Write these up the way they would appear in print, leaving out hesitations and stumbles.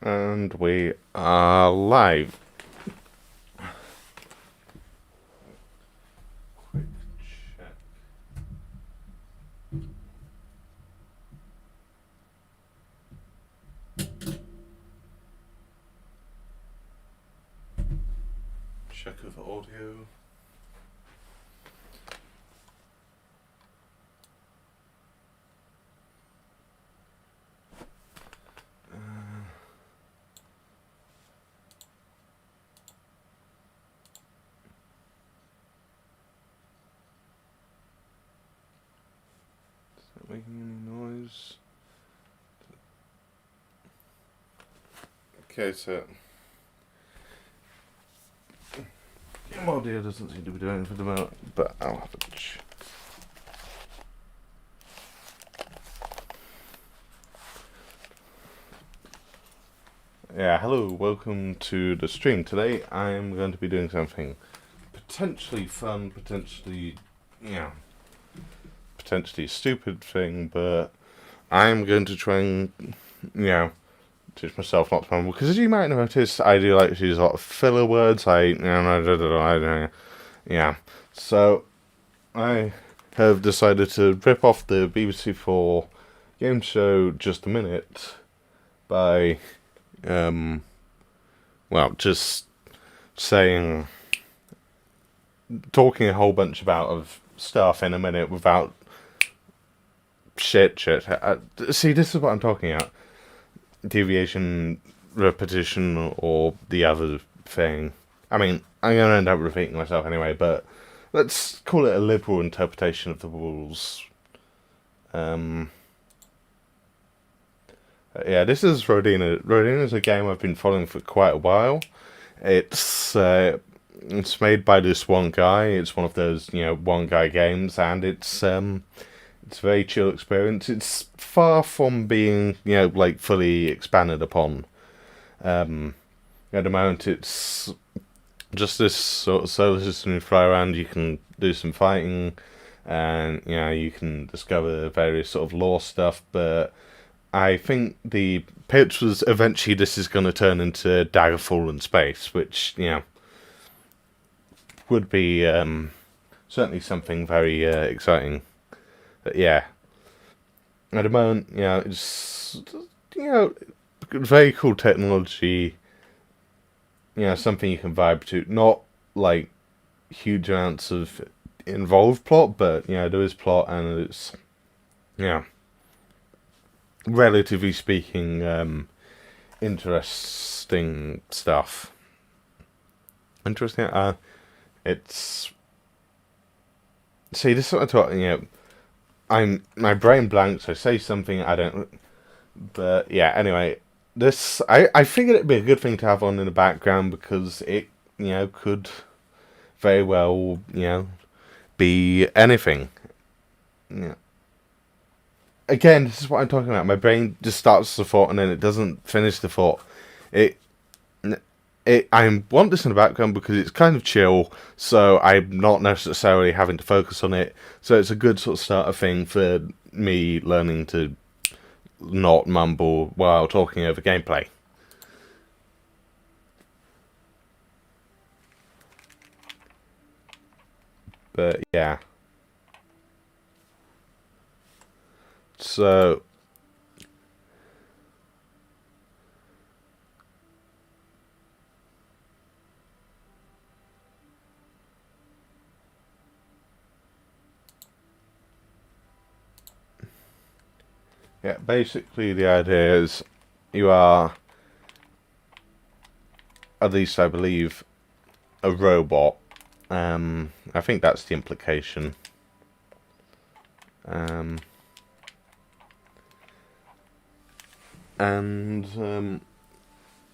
And we are live. Quick check. Check of audio. Is that making any noise? Okay, so audio doesn't seem to be doing for the moment, but I'll have a check. Yeah, hello, welcome to the stream. Today I'm going to be doing something potentially fun, potentially stupid thing, but I'm going to try and, teach myself not to mumble, because as you might notice, I do like to use a lot of filler words, so I have decided to rip off the BBC4 game show Just a Minute by, just talking a whole bunch of stuff in a minute without shit. See, this is what I'm talking about. Deviation, repetition, or the other thing. I mean, I'm going to end up repeating myself anyway, but let's call it a liberal interpretation of the rules. This is Rodina. Rodina is a game I've been following for quite a while. It's made by this one guy. It's one of those, one guy games, and it's a very chill experience. It's far from being, fully expanded upon. At the moment, it's just this sort of solar system you fly around. You can do some fighting, and you can discover various sort of lore stuff. But I think the pitch was eventually this is going to turn into Daggerfall in space, which would be certainly something very exciting. But yeah, at the moment, it's very cool technology. Something you can vibe to. Not like huge amounts of involved plot, but there is plot, and it's relatively speaking, interesting stuff. Interesting. It's see, this is what I'm talking. My brain blanks. I say something I don't. But yeah, anyway, this I figured it'd be a good thing to have on in the background because it could very well be anything. Yeah. Again, this is what I'm talking about. My brain just starts the thought and then it doesn't finish the thought. I want this in the background because it's kind of chill, so I'm not necessarily having to focus on it. So it's a good sort of starter thing for me learning to not mumble while talking over gameplay. But yeah. So yeah, basically the idea is you are, at least I believe, a robot. I think that's the implication. And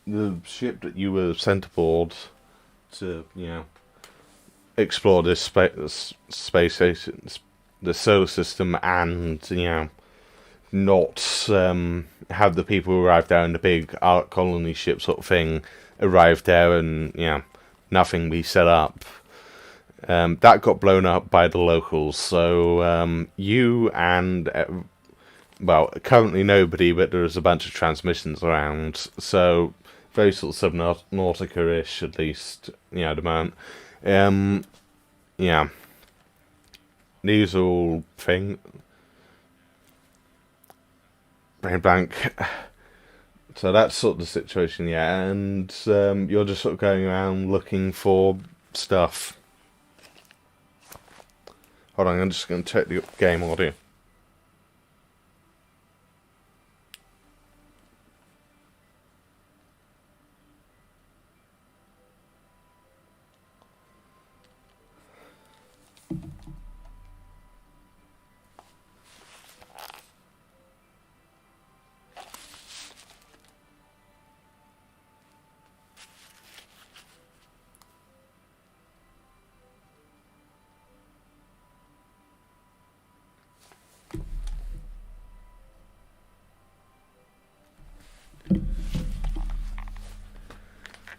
the ship that you were sent aboard to, explore this space station, the solar system, and not have the people who arrived there in the big art colony ship sort of thing arrive there and nothing be set up. That got blown up by the locals, so you and well, currently nobody, but there's a bunch of transmissions around, so very sort of Subnautica-ish, at least, at the moment. Yeah, these are all brain blank. So that's sort of the situation, yeah, and you're just sort of going around looking for stuff. Hold on, I'm just going to check the game audio.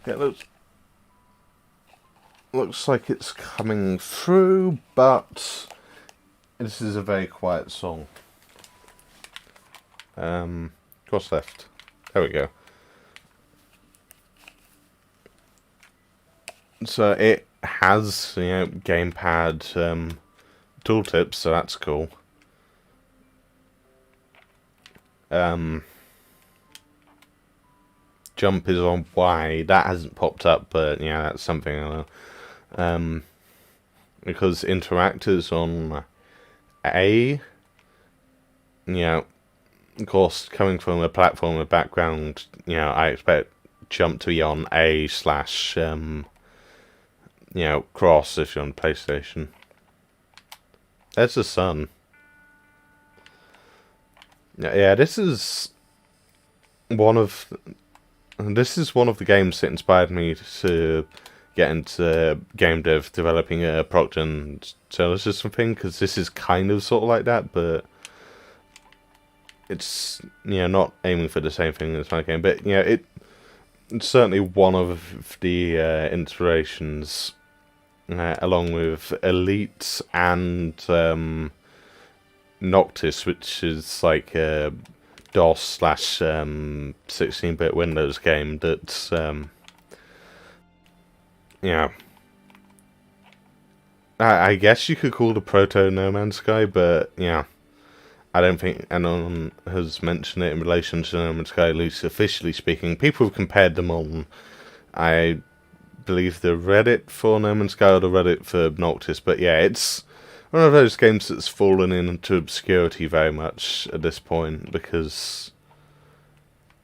Yeah, looks like it's coming through, but this is a very quiet song. Cross left. There we go. So it has, gamepad tooltips, so that's cool. Jump is on Y. That hasn't popped up, but yeah, that's something I know. Because interact is on A. Of course, coming from a platformer background, I expect jump to be on A slash, cross if you're on PlayStation. There's the sun. Yeah, this is one of the games that inspired me to get into game dev, developing a Procter and Taylor system thing, because this is kind of sort of like that, but it's not aiming for the same thing as my game. But it's certainly one of the inspirations, along with Elite and Noctis, which is like a DOS slash 16-bit Windows game that's I guess you could call the proto No Man's Sky, but I don't think anyone has mentioned it in relation to No Man's Sky, at least officially speaking. People have compared them on, I believe, the Reddit for No Man's Sky or the Reddit for Noctis, but yeah, it's one of those games that's fallen into obscurity very much at this point, because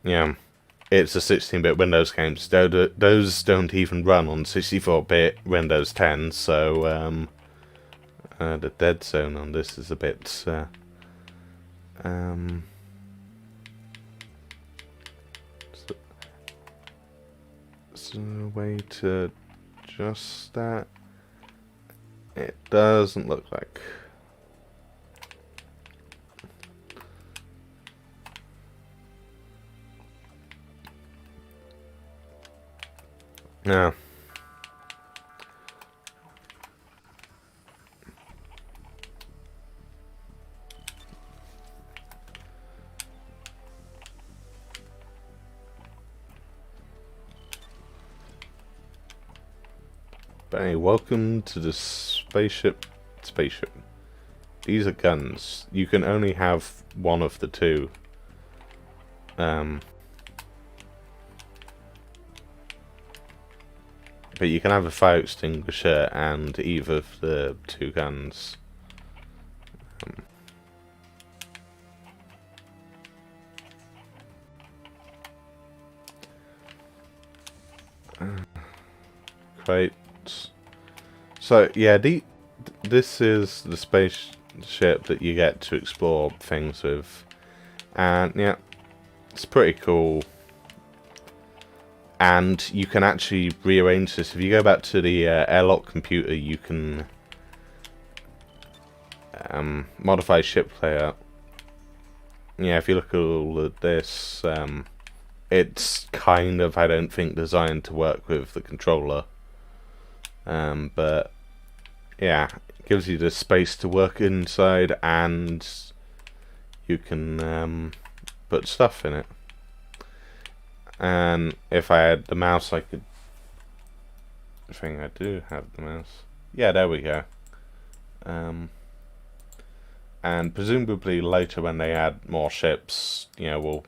it's a 16-bit Windows game, so those don't even run on 64-bit Windows 10, so the dead zone on this is a bit so a way to adjust that. It doesn't look like. No. But anyway, welcome to the spaceship. These are guns. You can only have one of the two. But you can have a fire extinguisher and either of the two guns. Great. So yeah, this is the spaceship that you get to explore things with, and yeah, it's pretty cool. And you can actually rearrange this. If you go back to the airlock computer, you can modify ship layout. Yeah, if you look at all of this, it's kind of, I don't think, designed to work with the controller. But yeah, it gives you the space to work inside, and you can put stuff in it. And if I had the mouse, I could... I think I do have the mouse. Yeah, there we go. And presumably later when they add more ships, we'll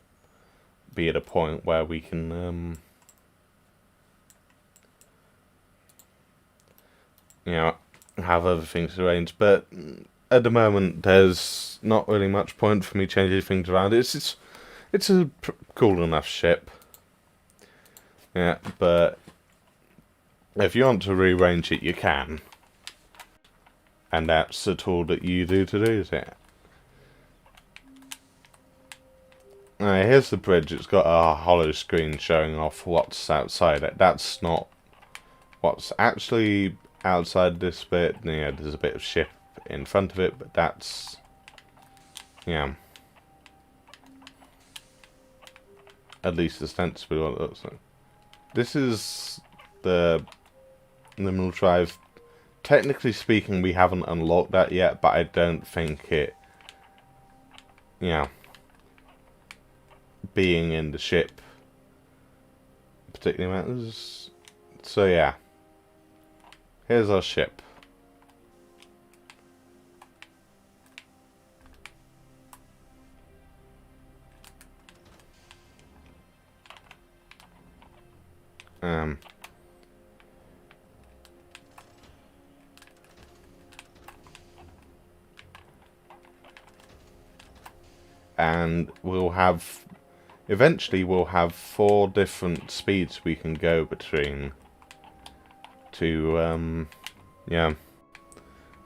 be at a point where we can, have other things arranged. But at the moment, there's not really much point for me changing things around. It's a cool enough ship. Yeah, but if you want to rearrange it, you can. And that's the tool that you do to do it. Alright, here's the bridge. It's got a hollow screen showing off what's outside it. That's not what's actually outside this bit. Yeah, there's a bit of ship in front of it, but that's... yeah. At least ostensibly what it looks like. This is the liminal drive. Technically speaking, we haven't unlocked that yet, but I don't think it... being in the ship particularly matters. So yeah, here's our ship. And eventually we'll have 4 different speeds we can go between to,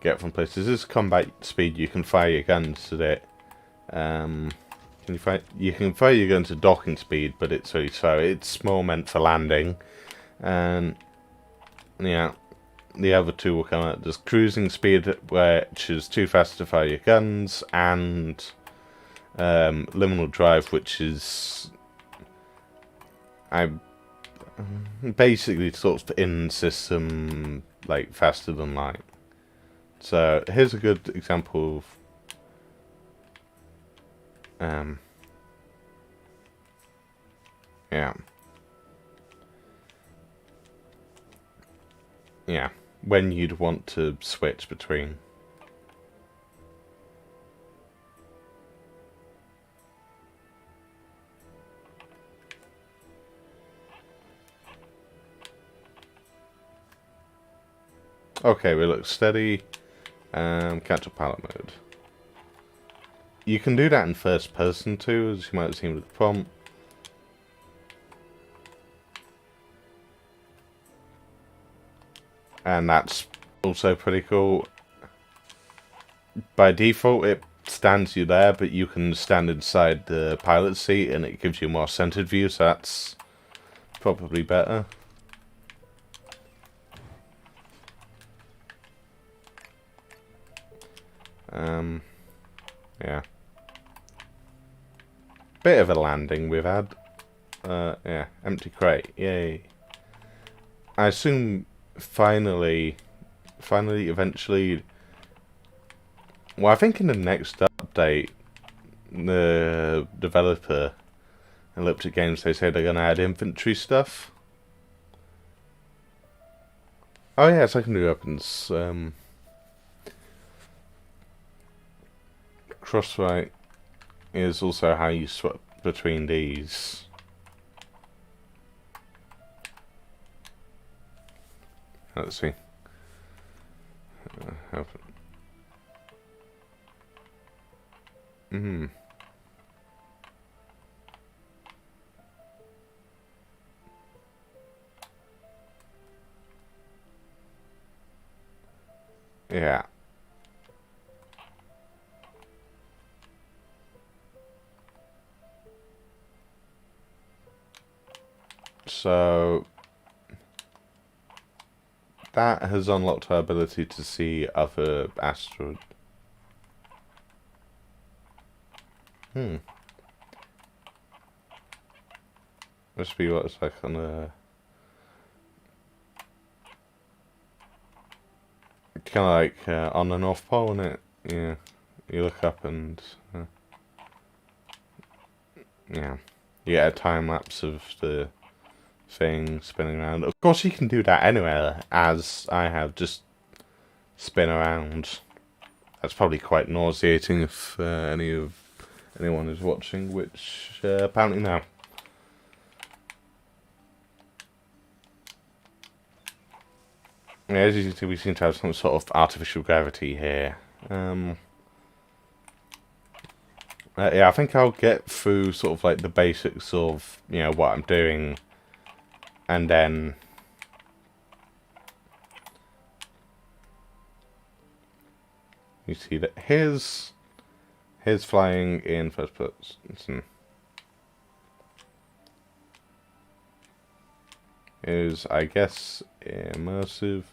get from places. This is combat speed. You can fire your guns at it. You can fire your guns at docking speed, but it's really slow. It's more meant for landing. And, yeah, the other 2 will come out. There's cruising speed, which is too fast to fire your guns, and... liminal drive, which is basically sort of in system, like faster than light. So here's a good example of when you'd want to switch between. Okay, we look steady. Catch-up pilot mode. You can do that in first person too, as you might have seen with the prompt. And that's also pretty cool. By default, it stands you there, but you can stand inside the pilot seat and it gives you a more centered view, so that's probably better. Yeah. Bit of a landing we've had. Yeah, empty crate, yay. I assume finally, eventually... Well, I think in the next update, the developer, Elliptic Games, they say they're going to add infantry stuff. Oh yeah, secondary weapons. Crossright is also how you swap between these. Let's see. Yeah. So that has unlocked our ability to see other asteroids. Must be what it's like on a... Kind of like on the North Pole, isn't it? Yeah. You look up and... yeah, you get a time lapse of the thing spinning around. Of course, you can do that anywhere, as I have, just spin around. That's probably quite nauseating if anyone is watching, which apparently no. Yeah, as you can see, we seem to have some sort of artificial gravity here. Yeah, I think I'll get through sort of like the basics of, you know, what I'm doing, and then you see that his flying in first person is, I guess, immersive.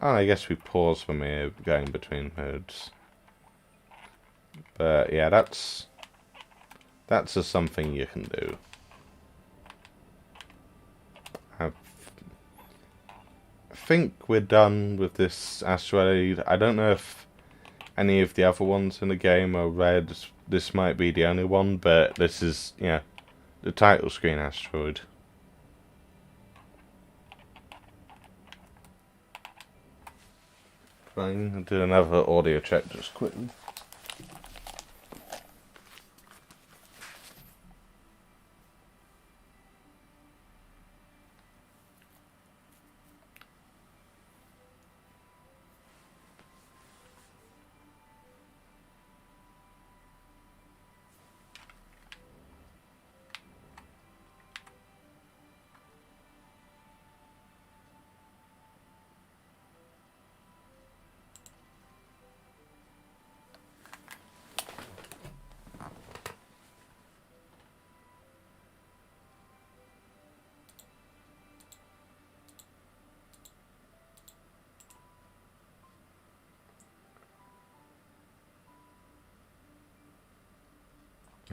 Oh, I guess we pause when we're going between modes. But yeah, that's just something you can do. I think we're done with this asteroid. I don't know if any of the other ones in the game are red. This might be the only one, but this is, yeah, the title screen asteroid. Fine, I'll do another audio check just quickly.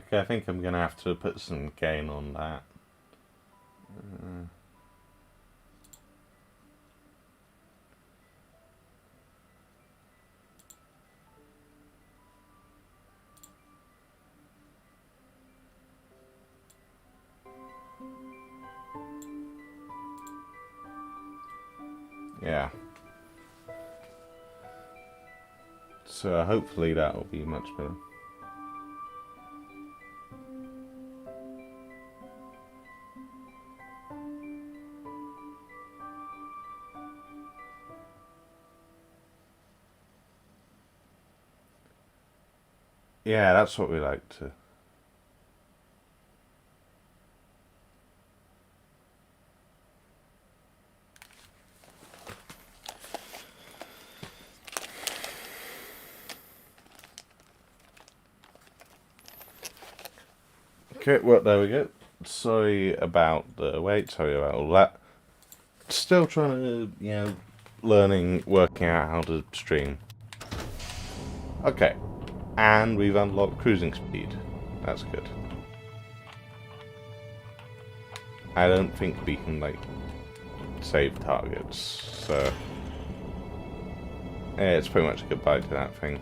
Okay, I think I'm going to have to put some gain on that. Yeah. So hopefully that will be much better. Yeah, that's what we like to. Okay, well, there we go. Sorry about the wait, sorry about all that. Still trying to, you know, working out how to stream. Okay, and we've unlocked cruising speed. That's good. I don't think we can, like, save targets, so yeah, it's pretty much a goodbye to that thing.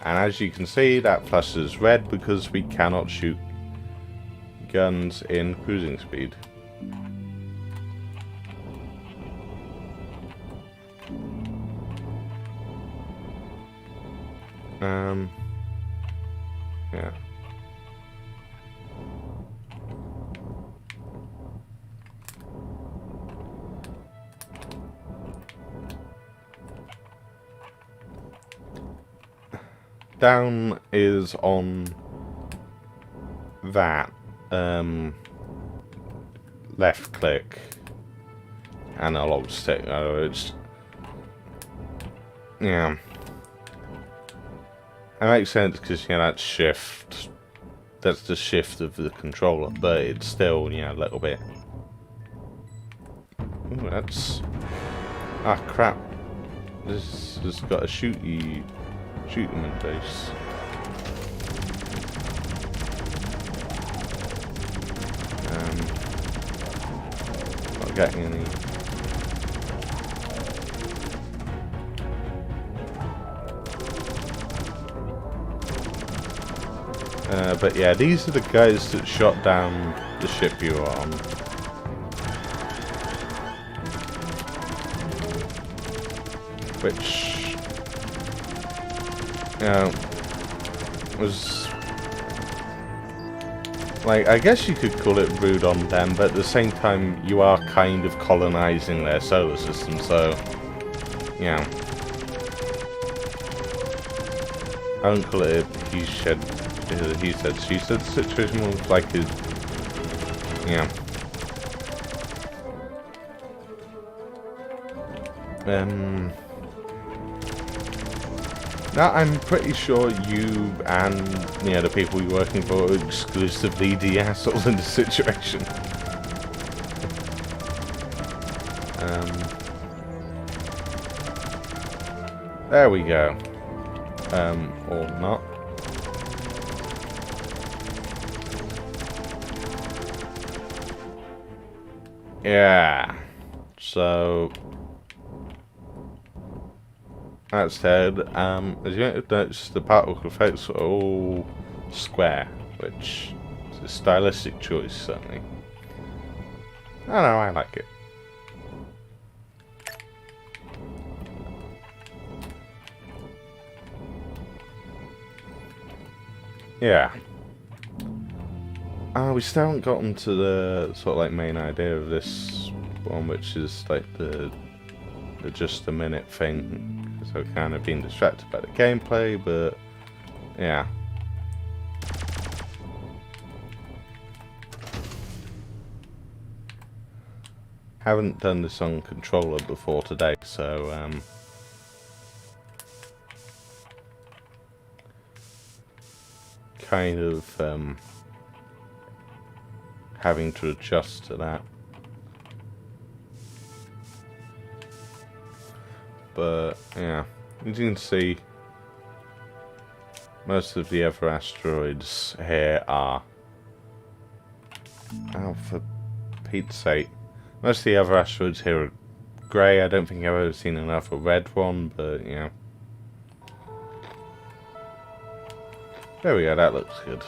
And as you can see, that flashes red because we cannot shoot guns in cruising speed. Yeah. Down is on that left click and a log stick. It's, yeah, it makes sense because, you know, that's shift. That's the shift of the controller, but it's still, you know, a little bit. Ooh, that's, ah, crap. This has got a shoot them in the face. Not getting any. But yeah, these are the guys that shot down the ship you were on. Which, you know, was, like, I guess you could call it rude on them, but at the same time, you are kind of colonizing their solar system, so, you know. I don't call it a he said, she said situation, more like a, you know. Now, I'm pretty sure you and, you know, the people you're working for are exclusively the assholes in the situation. There we go. Or not. Yeah. So that's dead. As you notice, the particle effects are all square, which is a stylistic choice, certainly. I don't know, I like it. Yeah. We still haven't gotten to the sort of like main idea of this one, which is like the just a minute thing. So I've kind of been distracted by the gameplay, but yeah. Haven't done this on controller before today, so kind of having to adjust to that. But yeah, as you can see, most of the other asteroids here are, oh, for Pete's sake, most of the other asteroids here are grey. I don't think I've ever seen another red one, but yeah. There we go, that looks good.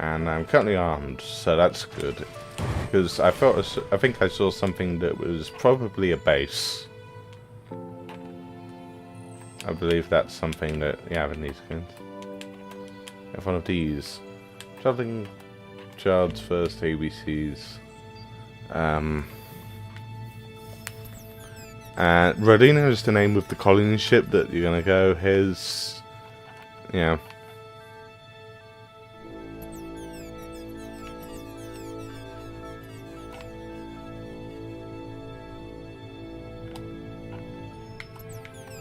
And I'm currently armed, so that's good. Because I think I saw something that was probably a base. I believe that's something that you have in these games. Have one of these. Traveling Child's first ABCs. Rodina is the name of the colony ship that you're gonna go. Here's, yeah.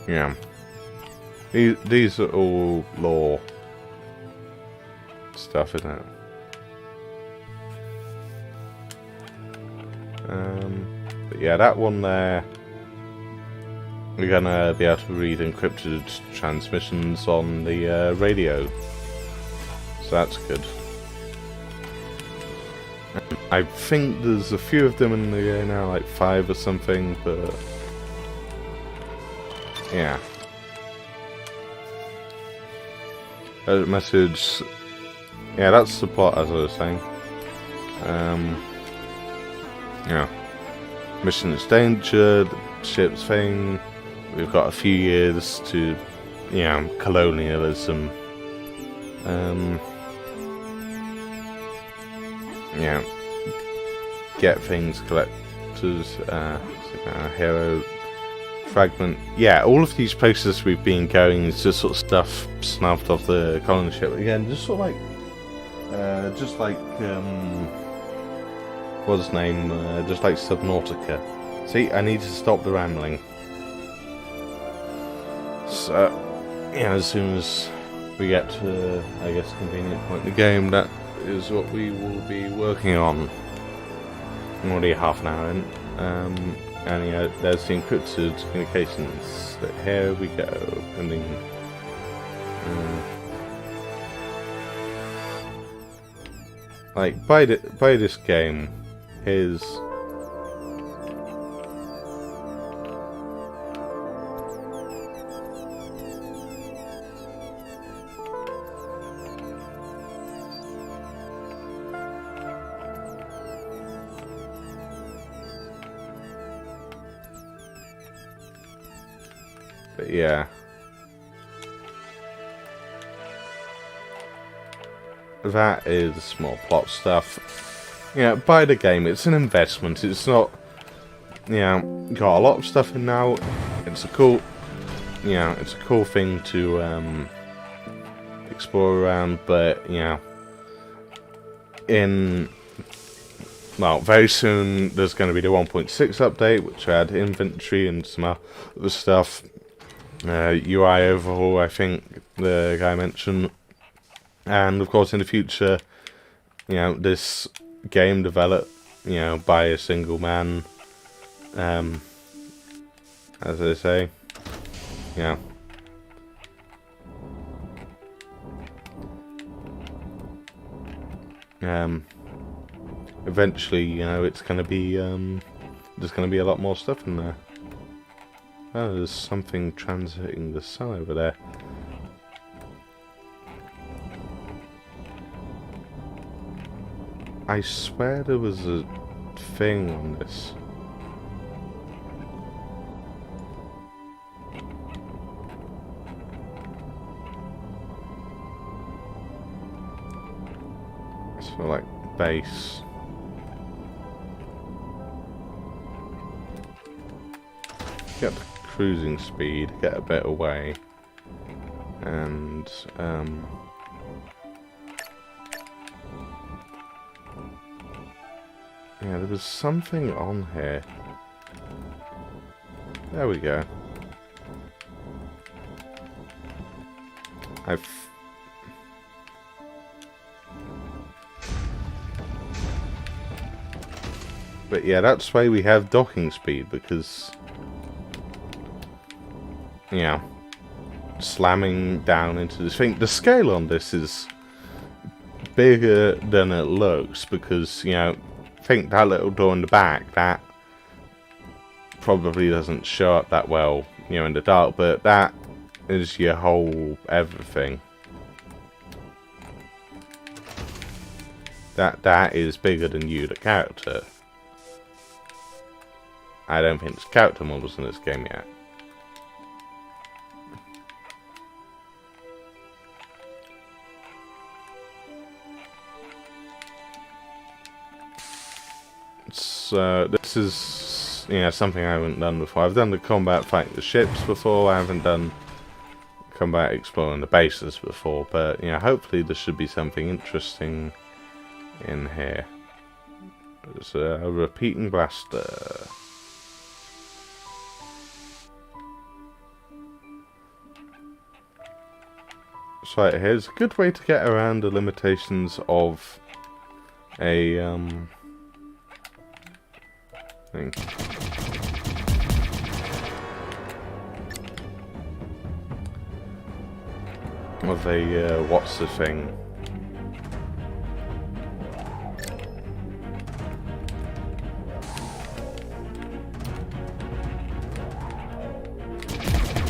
Yeah. These are all lore stuff, isn't it? But yeah, that one there, we're gonna be able to read encrypted transmissions on the radio, so that's good. I think there's a few of them in the game now, like 5 or something, but yeah. Message. Yeah, that's the plot, as I was saying. Yeah. Mission is danger, the ship's thing. We've got a few years to, you know, colonialism. Yeah. Get things, collectors, hero fragment. Yeah, all of these places we've been going is just sort of stuff snuffed off the colony ship. Again, just sort of like, what's his name? Just like Subnautica. See, I need to stop the rambling. So, yeah, as soon as we get to, I guess, convenient point in the game, that is what we will be working on. I'm already half an hour in. And yeah, there's the encrypted communications. Here we go. And then, like by this game, his But yeah. That is more plot stuff. Yeah, buy the game. It's an investment. It's not, got a lot of stuff in now. It's a cool, it's a cool thing to explore around. But very soon there's going to be the 1.6 update, which will add inventory and some other stuff. UI overhaul, I think the guy mentioned. And of course, in the future, this game developed, by a single man, as they say, eventually, it's going to be, there's going to be a lot more stuff in there. Oh, there's something transiting the sun over there. I swear there was a thing on this. It's for like base. Get the cruising speed, get a bit away, and yeah, there was something on here. There we go. But yeah, that's why we have docking speed, because slamming down into this thing. The scale on this is bigger than it looks, because think that little door in the back, that probably doesn't show up that well, in the dark, but that is your whole everything. That is bigger than you, the character. I don't think there's character models in this game yet. So this is something I haven't done before. I've done the combat fighting the ships before. I haven't done combat exploring the bases before, but hopefully there should be something interesting in here. There's a repeating blaster. So here's a good way to get around the limitations of a thing. Of a what's the thing?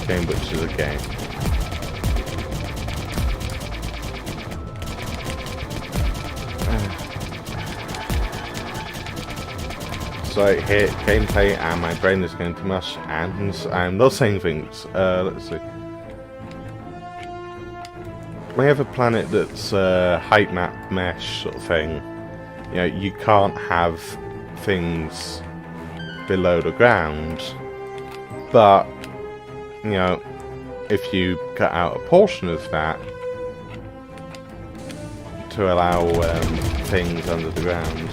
Game which is a game. So here, gameplay, and my brain is going to mush, and I'm not saying things. Let's see. We have a planet that's height map mesh sort of thing. You can't have things below the ground, but if you cut out a portion of that to allow things under the ground.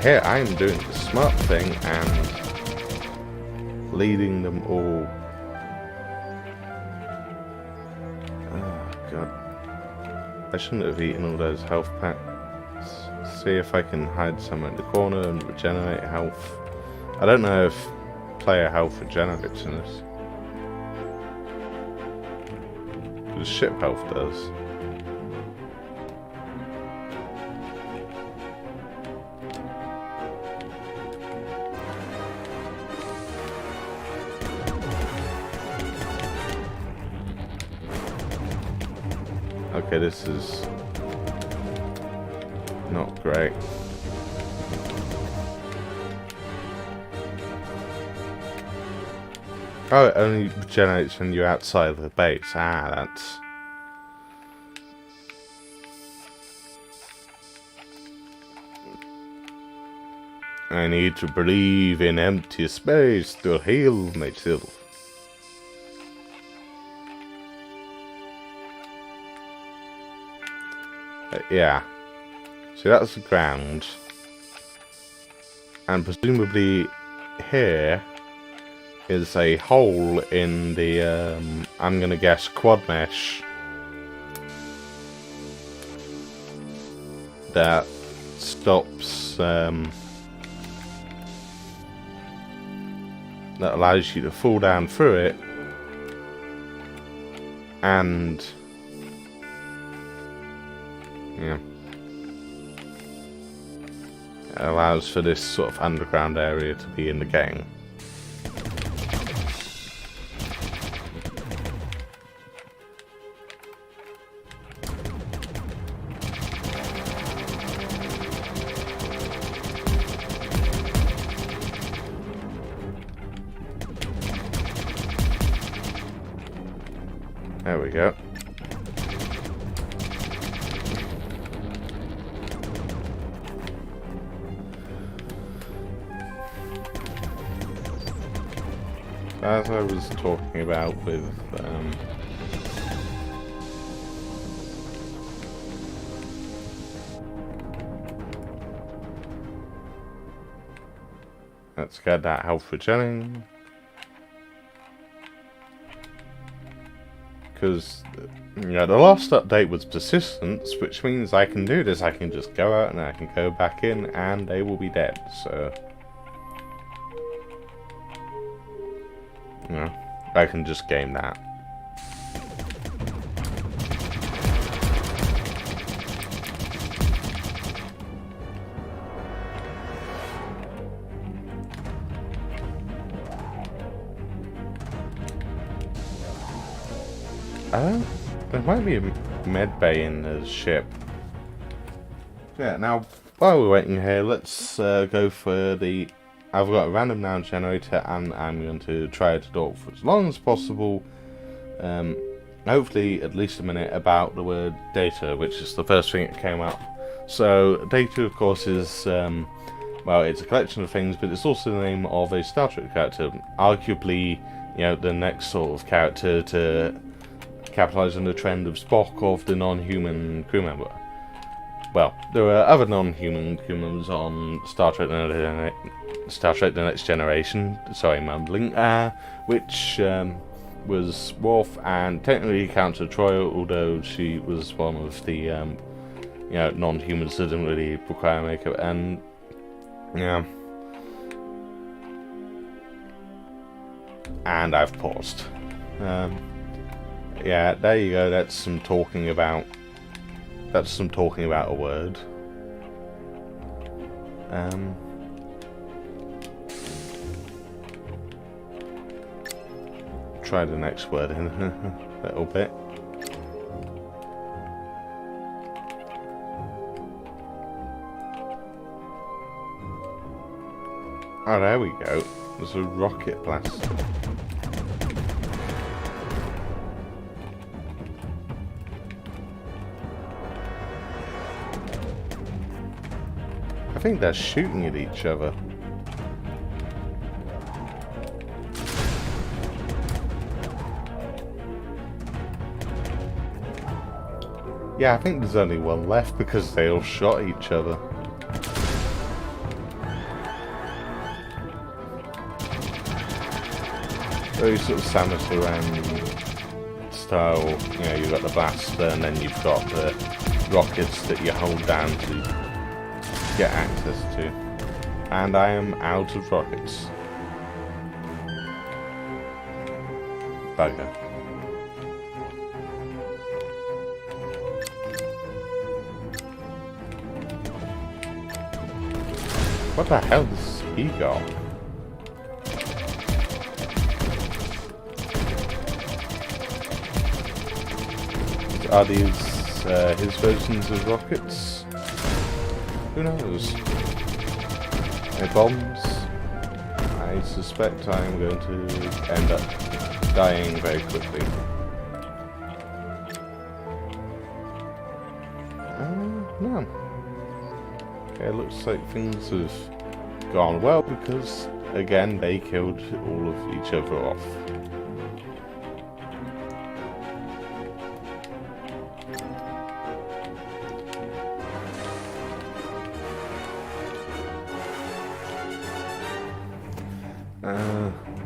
Here I am doing the smart thing and leading them all. Oh god. I shouldn't have eaten all those health packs. See if I can hide somewhere in the corner and regenerate health. I don't know if player health regenerates in this. The ship health does. Okay, this is... Not great. Oh, it only generates when you're outside of the base. Ah, that's... I need to breathe in empty space to heal myself. Yeah. So that's the ground. And presumably here is a hole in the, I'm gonna guess, quad mesh that stops, that allows you to fall down through it, and yeah, it allows for this sort of underground area to be in the game. There we go. As I was talking about with let's get that health regening. Because, you know, the last update was persistence, which means I can do this. I can just go out and I can go back in and they will be dead, so... You know, I can just game that. There might be a med bay in the ship. Yeah, now, while we're waiting here, let's go for the... I've got a random noun generator, and I'm going to try to talk for as long as possible, hopefully at least a minute, about the word data, which is the first thing that came up. So, data, of course, is, well, it's a collection of things, but it's also the name of a Star Trek character. Arguably, you know, the next sort of character to capitalise on the trend of Spock of the non-human crew member. Well, there were other non-human crew members on Star Trek The Next Generation, sorry, mumbling, which was Worf, and technically counted Troy, although she was one of the, you know, non-humans that didn't really require makeup, and, yeah. And I've paused. Yeah, there you go, that's some talking about a word. Try the next word in a little bit. Oh, there we go. There's a rocket blast. I think they're shooting at each other. Yeah, I think there's only one left because they all shot each other. Very sort of Samus Aran style, you know, you've got the blaster and then you've got the rockets that you hold down to get access to. And I am out of rockets. Bugger. What the hell does he got? Are these his versions of rockets? Who knows? My bombs. I suspect I'm going to end up dying very quickly. No. Okay, looks like things have gone well because, again, they killed all of each other off.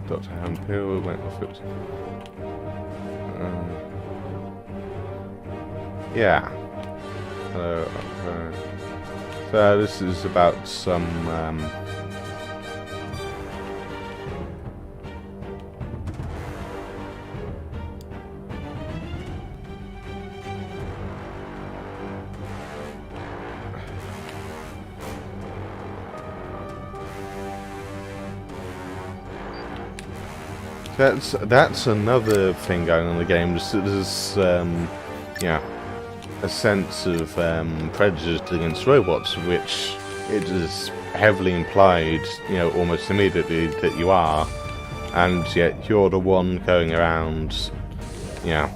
Dr. Hampel went off it. Yeah. So this is about some that's another thing going on in the game. There's yeah, a sense of prejudice against robots, which it is heavily implied, you know, almost immediately that you are, and yet you're the one going around, you know,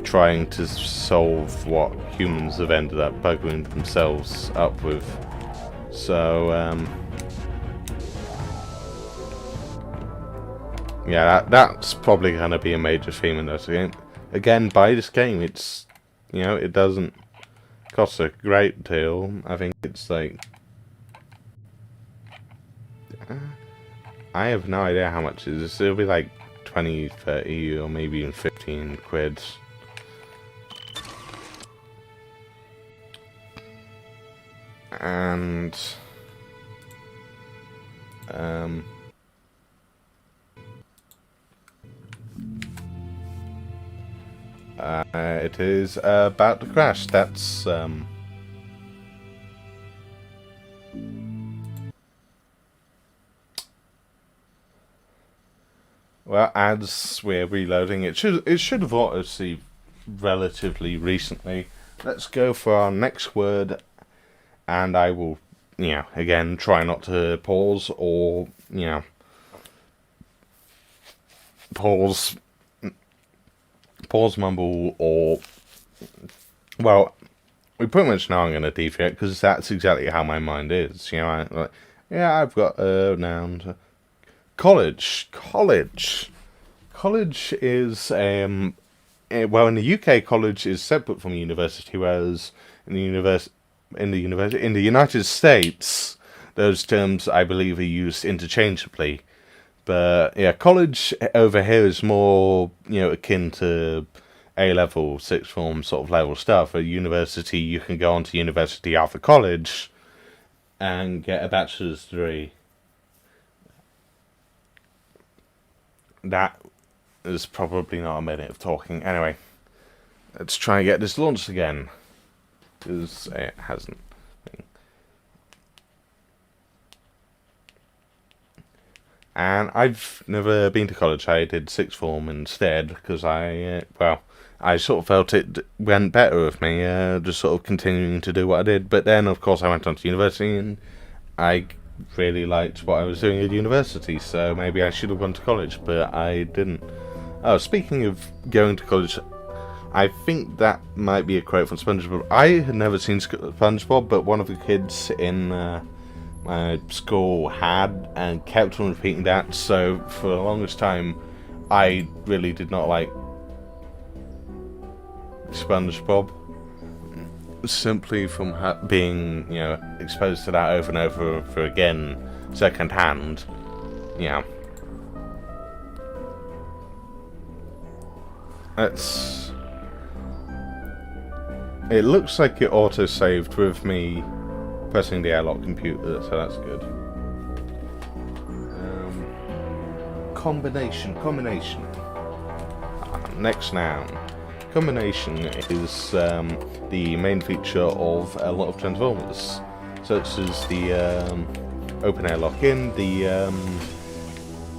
trying to solve what humans have ended up bugging themselves up with. So yeah, that's probably going to be a major theme in this game. Again, by this game, it's, you know, it doesn't cost a great deal. I think it's like, I have no idea how much it is. It'll be like 20, 30, or maybe even 15 quid. And it is about to crash. That's well, as we're reloading, it should have auto-saved relatively recently. Let's go for our next word, and I will, you know, again try not to pause or, you know, pause, mumble, or, well, we pretty much know I'm going to deviate because that's exactly how my mind is. You know, I've got a noun. College is well, in the UK, college is separate from university, whereas in the United States, those terms, I believe, are used interchangeably. But yeah, college over here is more, you know, akin to A-level, sixth form sort of level stuff. At university, you can go on to university after college and get a bachelor's degree. That is probably not a minute of talking. Anyway, let's try and get this launched again, because it hasn't. And I've never been to college. I did sixth form instead, because I sort of felt it went better with me, just sort of continuing to do what I did. But then, of course, I went on to university, and I really liked what I was doing at university, so maybe I should have gone to college, but I didn't. Oh, speaking of going to college, I think that might be a quote from SpongeBob. I had never seen SpongeBob, but one of the kids in my school had, and kept on repeating that, so for the longest time, I really did not like SpongeBob. Simply from being, you know, exposed to that over and over again, second hand. Yeah. It looks like it auto-saved with me pressing the airlock computer, so that's good. Combination. Next noun. Combination is the main feature of a lot of Transformers, such as the open air lock-in, the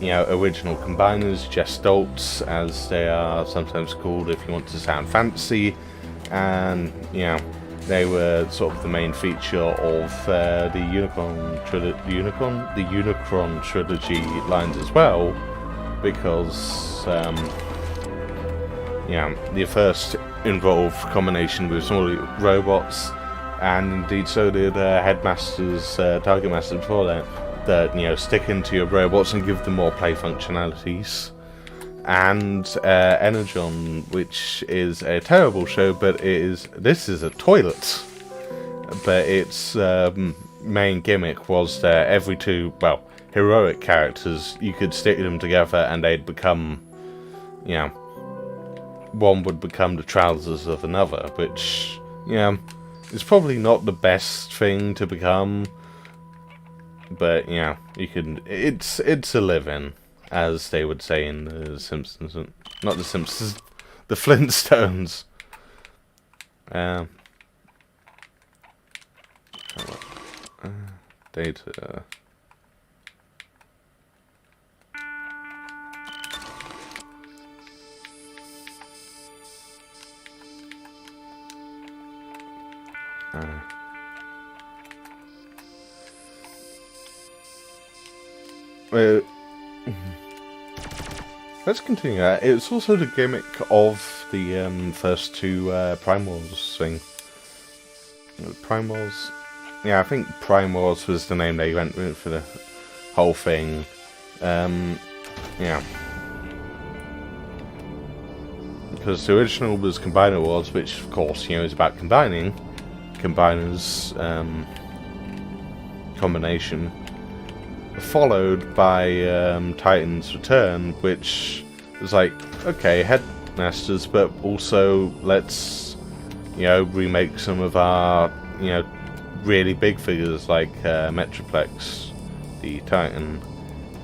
you know, original combiners, gestolts, as they are sometimes called if you want to sound fancy, and, you know, they were sort of the main feature of the Unicron trilogy lines as well, because the first involved combination with smaller robots, and indeed so did Target Masters before that stick into your robots and give them more play functionalities. And Energon, which is a terrible show, but this is a toilet. But its main gimmick was that every two, heroic characters, you could stick them together and they'd become, one would become the trousers of another, which, is probably not the best thing to become. But, you can, it's a living, as they would say in the Simpsons. Not the Simpsons, the Flintstones. Data. Let's continue. It's also the gimmick of the first two Primals thing. Primals? Yeah, I think Primals was the name they went with for the whole thing. Yeah. Because the original was Combiner Wars, which of course, is about combining. Combiner's combination. Followed by Titan's Return, which was like, okay, Headmasters, but also let's, remake some of our, really big figures like Metroplex, the Titan,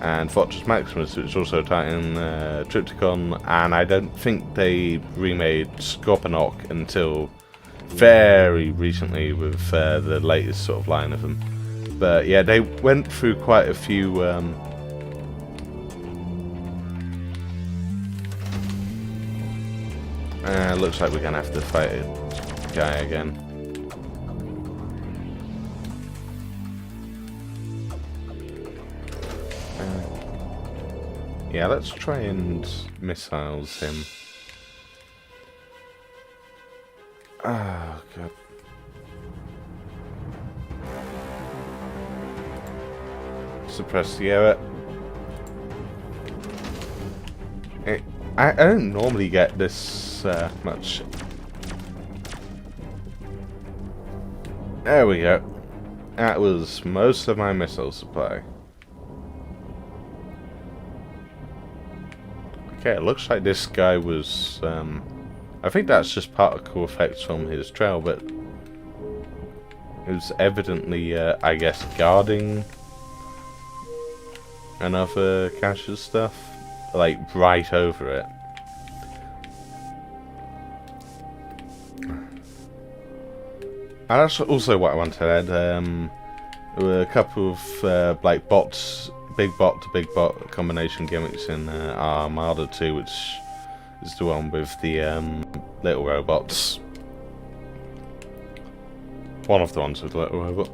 and Fortress Maximus, which is also Titan Triptychon, and I don't think they remade Scorponok until very recently with the latest sort of line of them. But yeah, they went through quite a few looks like we're gonna have to fight a guy again. Yeah, let's try and missiles him. Oh god. Suppress the error. I don't normally get this much. There we go. That was most of my missile supply. Okay, it looks like this guy was... I think that's just particle effects from his trail, but... it was evidently, I guess, guarding another cache's stuff, like right over it. And that's also what I wanted to add. There were a couple of like bots, big bot to big bot combination gimmicks in Armada 2, which is the one with the little robots. One of the ones with the little robot.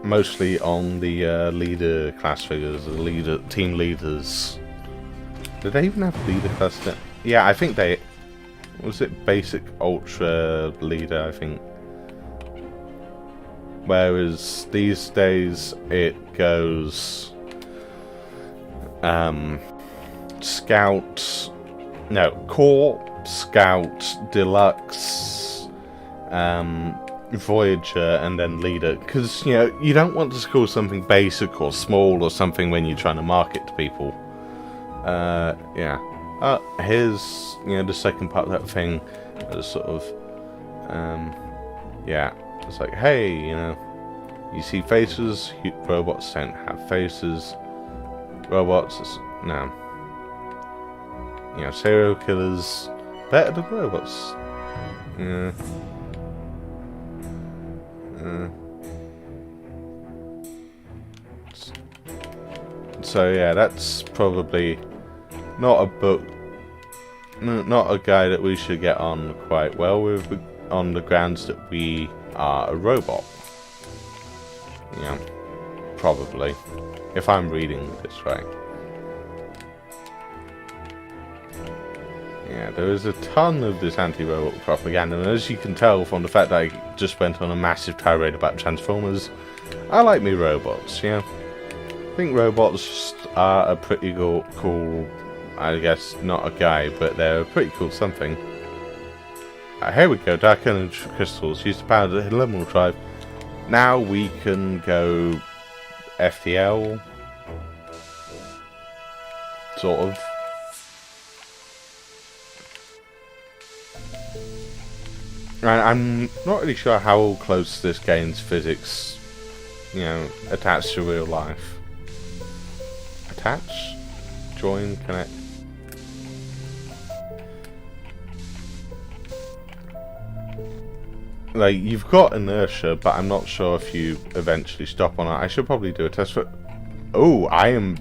Mostly on the leader class figures, the team leaders. Did they even have leader class? Yeah, I think they... was it basic ultra leader, I think. Whereas these days it goes... Scout... No, Core, Scout, Deluxe... Voyager, and then Leader, because you don't want to call something basic or small or something when you're trying to market to people. Yeah. Here's the second part of that thing. Sort of, yeah. It's like, hey, you see faces. Robots don't have faces. Robots, no. Serial killers better than robots. Yeah. So yeah, that's probably not a book not a guy that we should get on quite well with, on the grounds that we are a robot. Yeah, probably, if I'm reading this right. Yeah, there is a ton of this anti-robot propaganda, and as you can tell from the fact that I just went on a massive tirade about Transformers, I like me robots, yeah. I think robots are a pretty cool, I guess, not a guy, but they're a pretty cool something. Here we go, Dark Energy Crystals, used to power the Liminal Drive. Now we can go FTL, sort of. I'm not really sure how close this game's physics, you know, attached to real life. Attach? Join? Connect? Like, you've got inertia, but I'm not sure if you eventually stop on it. I should probably do a test for... Oh, I am...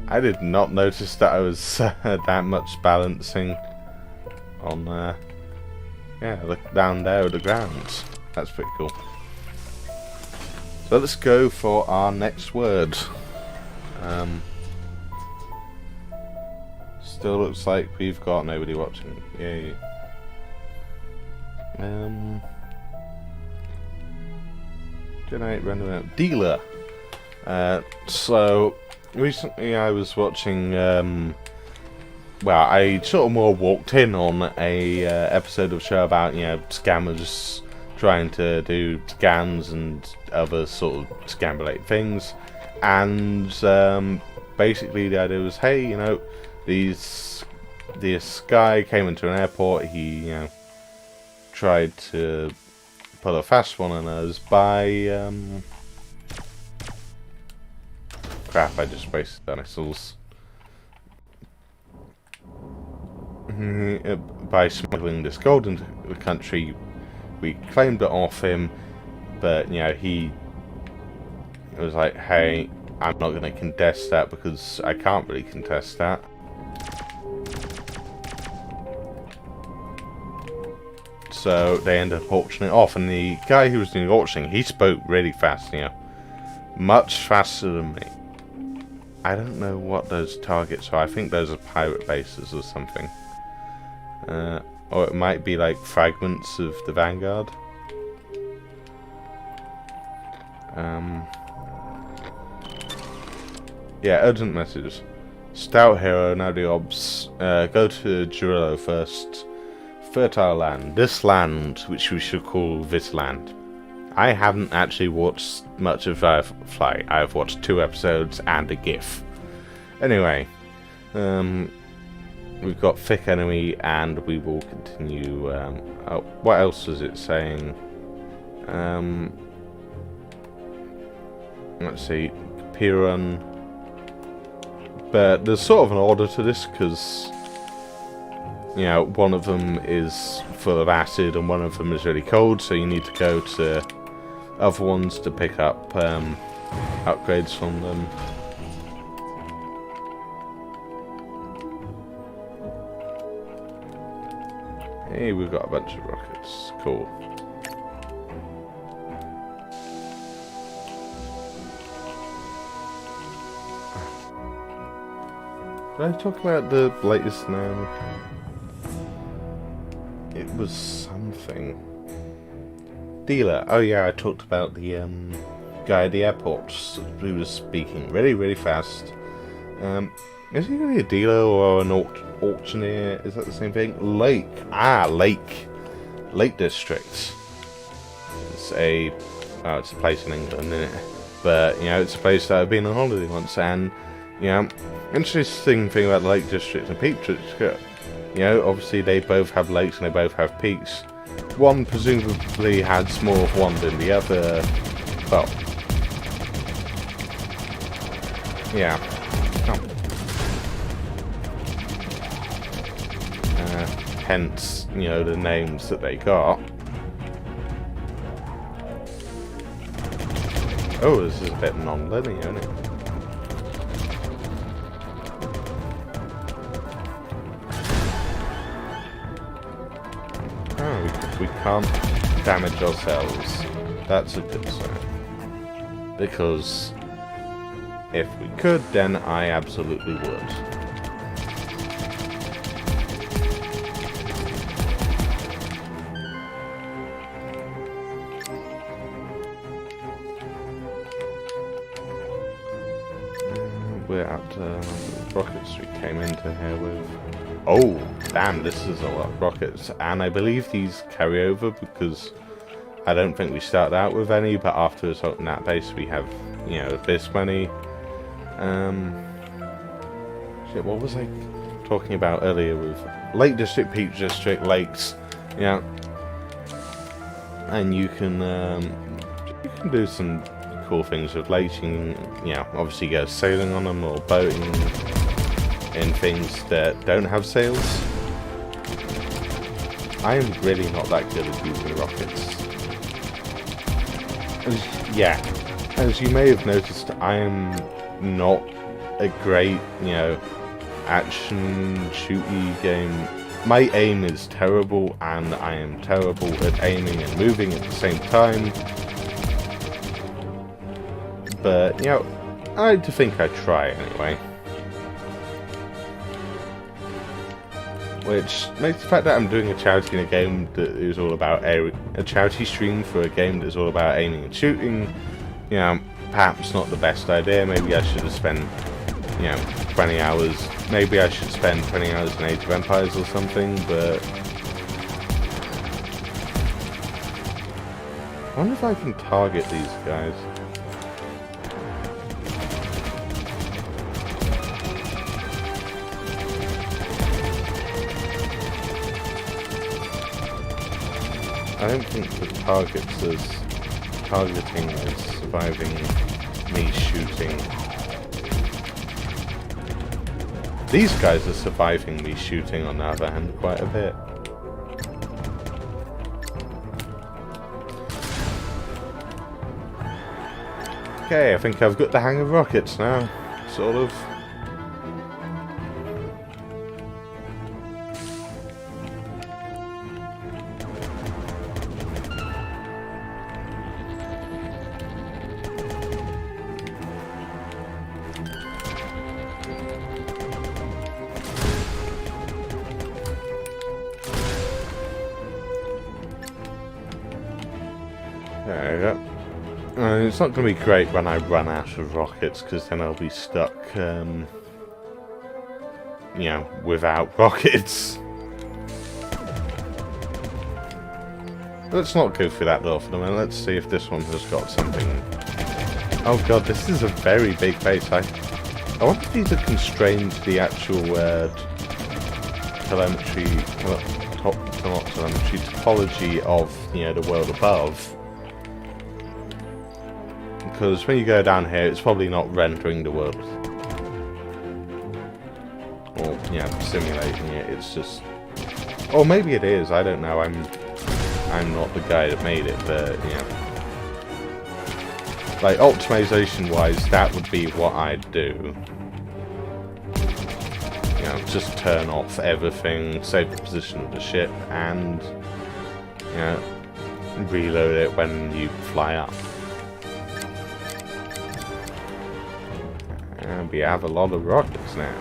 I did not notice that I was that much balancing on... yeah, look down there at the ground. That's pretty cool. So let's go for our next word. Still looks like we've got nobody watching. Yay. Generate random dealer. So recently I was watching. Well, I sort of more walked in on a episode of a show about, you know, scammers trying to do scams and other sort of scam-related things, and basically the idea was, hey, you know, this guy came into an airport. He, you know, tried to pull a fast one on us by crap. I just wasted dinosaurs. By smuggling this gold into the country. We claimed it off him, but, you know, he was like, hey, I'm not going to contest that because I can't really contest that. So they ended up auctioning it off, and the guy who was doing the auctioning, he spoke really fast, you know, much faster than me. I don't know what those targets are. I think those are pirate bases or something. Or it might be like fragments of the Vanguard. Yeah, urgent message. Stout hero, now the obs. Go to Jurillo first. Fertile land. This land, which we should call this land. I haven't actually watched much of Firefly. I've watched 2 episodes and a GIF. Anyway, we've got thick enemy, and we will continue. Oh, what else was it saying? Let's see, Piran. But there's sort of an order to this, because, you know, one of them is full of acid and one of them is really cold, so you need to go to other ones to pick up upgrades from them. Hey, we've got a bunch of rockets. Cool. Did I talk about the latest now? It was something. Dealer. Oh yeah, I talked about the guy at the airport who was speaking really, really fast. Is he really a dealer or an auctioneer? Is that the same thing? Lake. Ah, Lake. Lake District. It's a place in England, isn't it? But, you know, it's a place that I've been on holiday once, and, you know, interesting thing about the Lake District and Peak District, you know, obviously they both have lakes and they both have peaks. One presumably has more of one than the other. Well, yeah. Hence, you know, the names that they got. Oh, this is a bit non-linear, isn't it? we can't damage ourselves. That's a good sign. Because if we could, then I absolutely would. We're at rockets we came into here with. Oh, damn, this is a lot of rockets. And I believe these carry over because I don't think we started out with any, but after assaulting that base we have, you know, this many. Shit, what was I talking about earlier with Lake District, Peak District, lakes, yeah. And you can do some cool things with lakes. You can, you know, obviously go sailing on them or boating in things that don't have sails. I am really not that good at using rockets. As you may have noticed, I am not a great, you know, action shooty game. My aim is terrible, and I am terrible at aiming and moving at the same time. But, you know, I like to think I try anyway. Which makes the fact that I'm doing a charity in a game that is all about a charity stream for a game that is all about aiming and shooting, you know, perhaps not the best idea. Maybe I should have spent, you know, 20 hours. Maybe I should spend 20 hours in Age of Empires or something, but I wonder if I can target these guys. I don't think the targeting is surviving me shooting. These guys are surviving me shooting, on the other hand, quite a bit. Okay, I think I've got the hang of rockets now, sort of. There we go. It's not going to be great when I run out of rockets, because then I'll be stuck, you know, without rockets. Let's not go through that door for the moment. Let's see if this one has got something. Oh god, this is a very big base. I wonder if these are constrained to the actual telemetry, well, not telemetry, topology of, you know, the world above. Because when you go down here, it's probably not rendering the world, or, you know, simulating it. It's just, or maybe it is. I don't know. I'm not the guy that made it, but you know, like optimization wise, that would be what I'd do. You know, just turn off everything, save the position of the ship, and, you know, reload it when you fly up. And we have a lot of rockets now.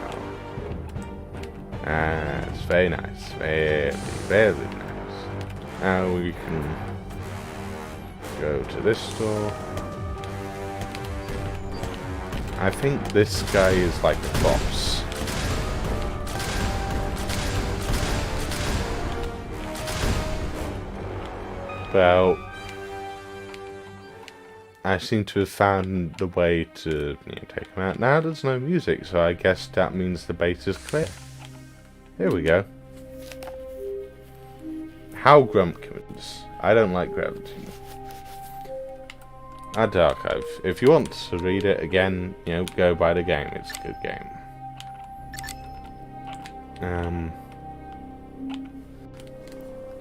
It's very nice. Very, very nice. Now we can go to this door. I think this guy is like a boss. Well, I seem to have found the way to, you know, take him out. Now there's no music, so I guess that means the base is clear. Here we go. How Grumpkins. I don't like gravity. Add archive. If you want to read it again, you know, go by the game. It's a good game.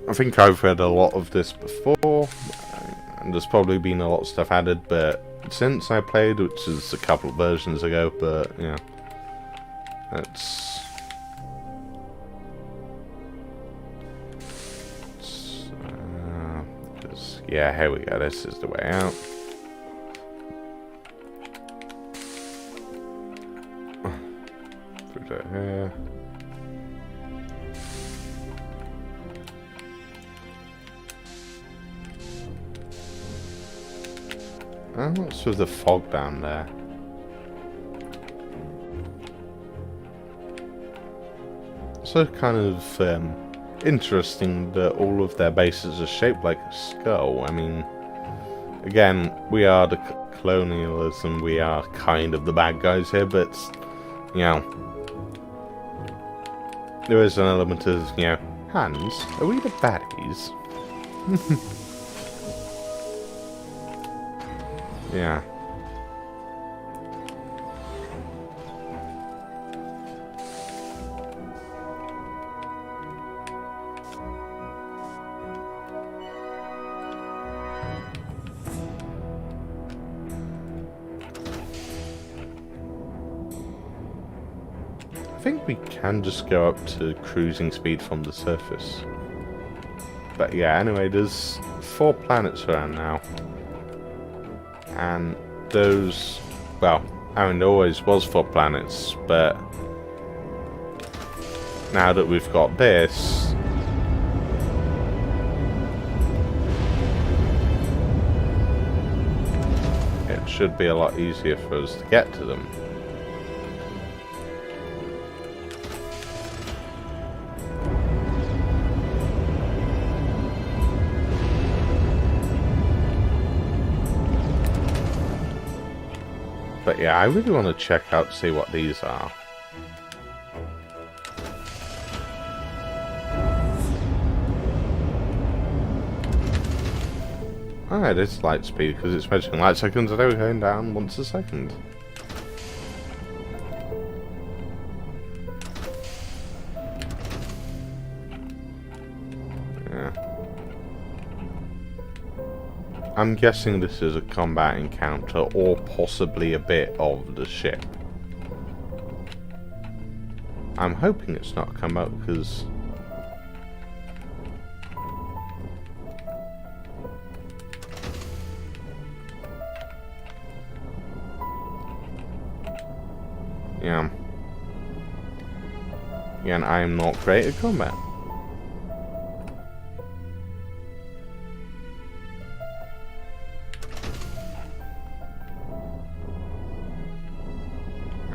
I think I've read a lot of this before. And there's probably been a lot of stuff added, but since I played, which is a couple of versions ago, but yeah, Yeah, here we go. This is the way out. Put it here. What's with the fog down there? So kind of interesting that all of their bases are shaped like a skull. I mean, again, we are the colonialism, we are kind of the bad guys here, but, you know, there is an element of, you know, hands, are we the baddies? Yeah. I think we can just go up to cruising speed from the surface. But yeah, anyway, there's 4 planets around now. And those, well, I mean, there always was 4 planets, but now that we've got this, it should be a lot easier for us to get to them. But yeah, I really want to check out, see what these are. Alright, it's light speed because it's measuring light seconds and they're going down once a second. Yeah. I'm guessing this is a combat encounter, or possibly a bit of the ship. I'm hoping it's not come up, because... yeah. Again, I am not great at combat.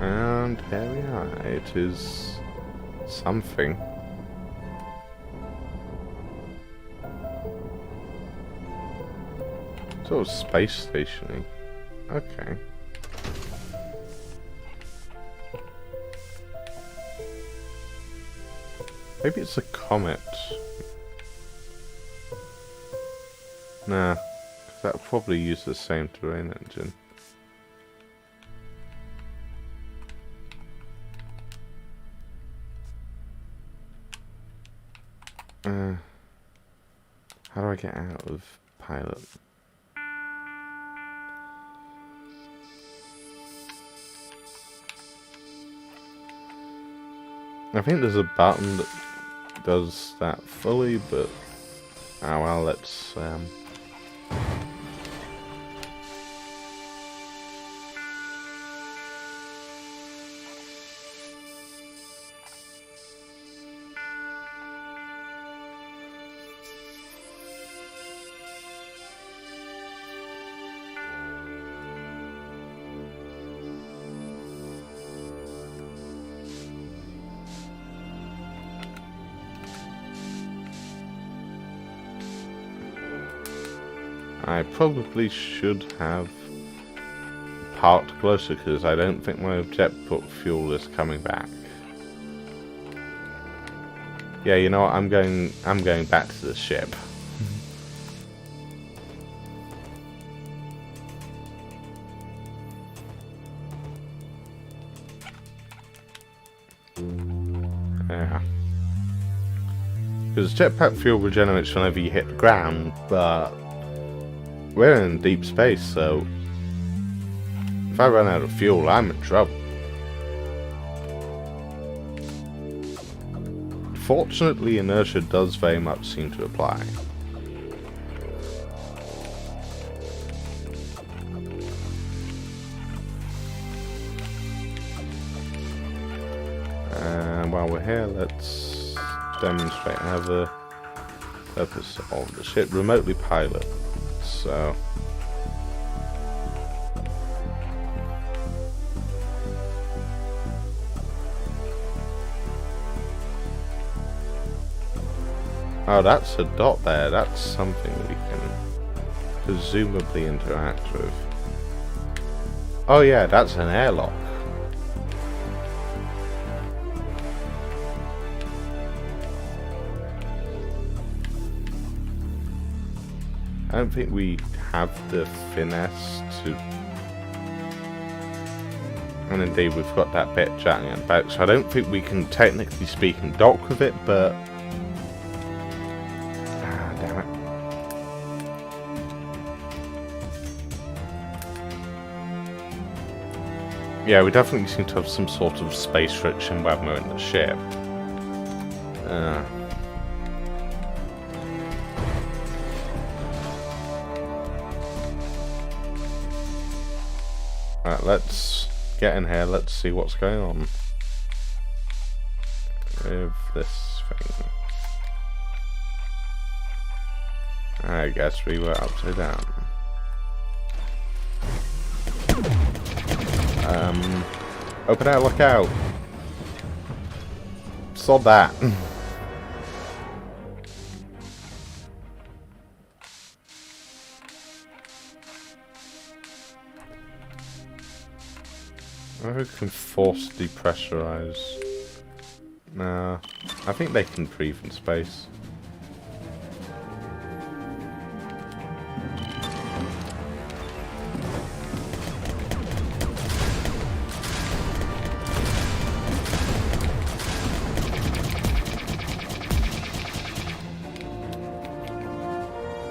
And here we are. It is something. Sort of space station-y. Okay. Maybe it's a comet. Nah, that would probably use the same terrain engine. How do I get out of pilot? I think there's a button that does that fully, but oh well, let's I probably should have parked closer because I don't think my jet fuel is coming back. Yeah, you know what? I'm going back to the ship. Yeah. Because jetpack fuel regenerates whenever you hit the ground, but we're in deep space, so if I run out of fuel, I'm in trouble. Fortunately, inertia does very much seem to apply. over here, let's demonstrate how the purpose of the ship remotely pilot. So oh, that's a dot there. That's something we can presumably interact with. Oh yeah, that's an airlock. I don't think we have the finesse to... And indeed, we've got that bit chatting about, so I don't think we can technically speak and dock with it, but... Ah, damn it. Yeah, we definitely seem to have some sort of space friction when we're in the ship. Right, let's get in here, let's see what's going on with this thing. I guess we were upside down. Open out, look out! Sod that! I wonder if we can force depressurize. Nah, I think they can breathe in space.